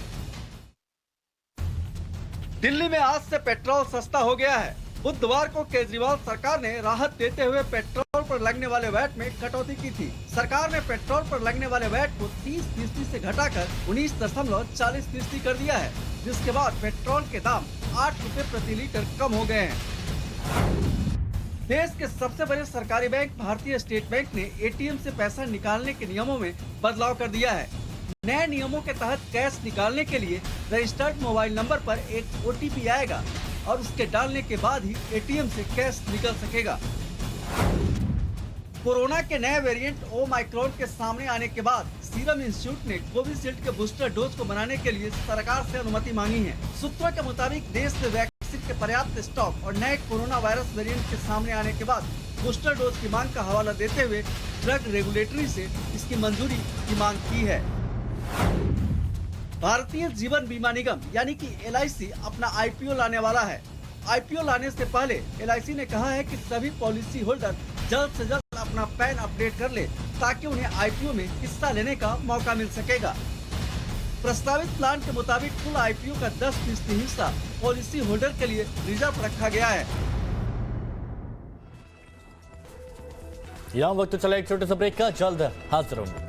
दिल्ली में आज से पेट्रोल सस्ता हो गया है। बुधवार को केजरीवाल सरकार ने राहत देते हुए पेट्रोल पर लगने वाले वैट में कटौती की थी। सरकार ने पेट्रोल पर लगने वाले वैट को 30% से घटाकर 19.40% कर दिया है, जिसके बाद पेट्रोल के दाम 8 रुपए प्रति लीटर कम हो गए हैं। देश के सबसे बड़े सरकारी बैंक भारतीय स्टेट बैंक ने एटीएम से पैसा निकालने के नियमों में बदलाव कर दिया है। नए नियमों के तहत कैश निकालने के लिए रजिस्टर्ड मोबाइल नंबर पर एक ओटीपी आएगा और उसके डालने के बाद ही एटीएम से कैश निकल सकेगा। कोरोना के नए वेरिएंट ओमाइक्रॉन के सामने आने के बाद सीरम इंस्टीट्यूट ने कोविशील्ड के बूस्टर डोज को बनाने के लिए सरकार से अनुमति मांगी है। सूत्रों के मुताबिक देश में वैक्सीन के पर्याप्त स्टॉक और नए कोरोना वायरस वेरिएंट के सामने आने के बाद बूस्टर डोज की मांग का हवाला देते हुए ड्रग रेगुलेटरी से इसकी मंजूरी की मांग की है। भारतीय जीवन बीमा निगम यानी कि LIC अपना IPO लाने वाला है। आईपीओ लाने से पहले LIC ने कहा है कि सभी पॉलिसी होल्डर जल्द से जल्द अपना पैन अपडेट कर ले ताकि उन्हें आईपीओ में हिस्सा लेने का मौका मिल सकेगा। प्रस्तावित प्लान के मुताबिक कुल आईपीओ का 10% हिस्सा पॉलिसी होल्डर के लिए रिजर्व रखा गया है। यहाँ वक्त चला एक छोटे से ब्रेक का, जल्द हाजिर होंगे।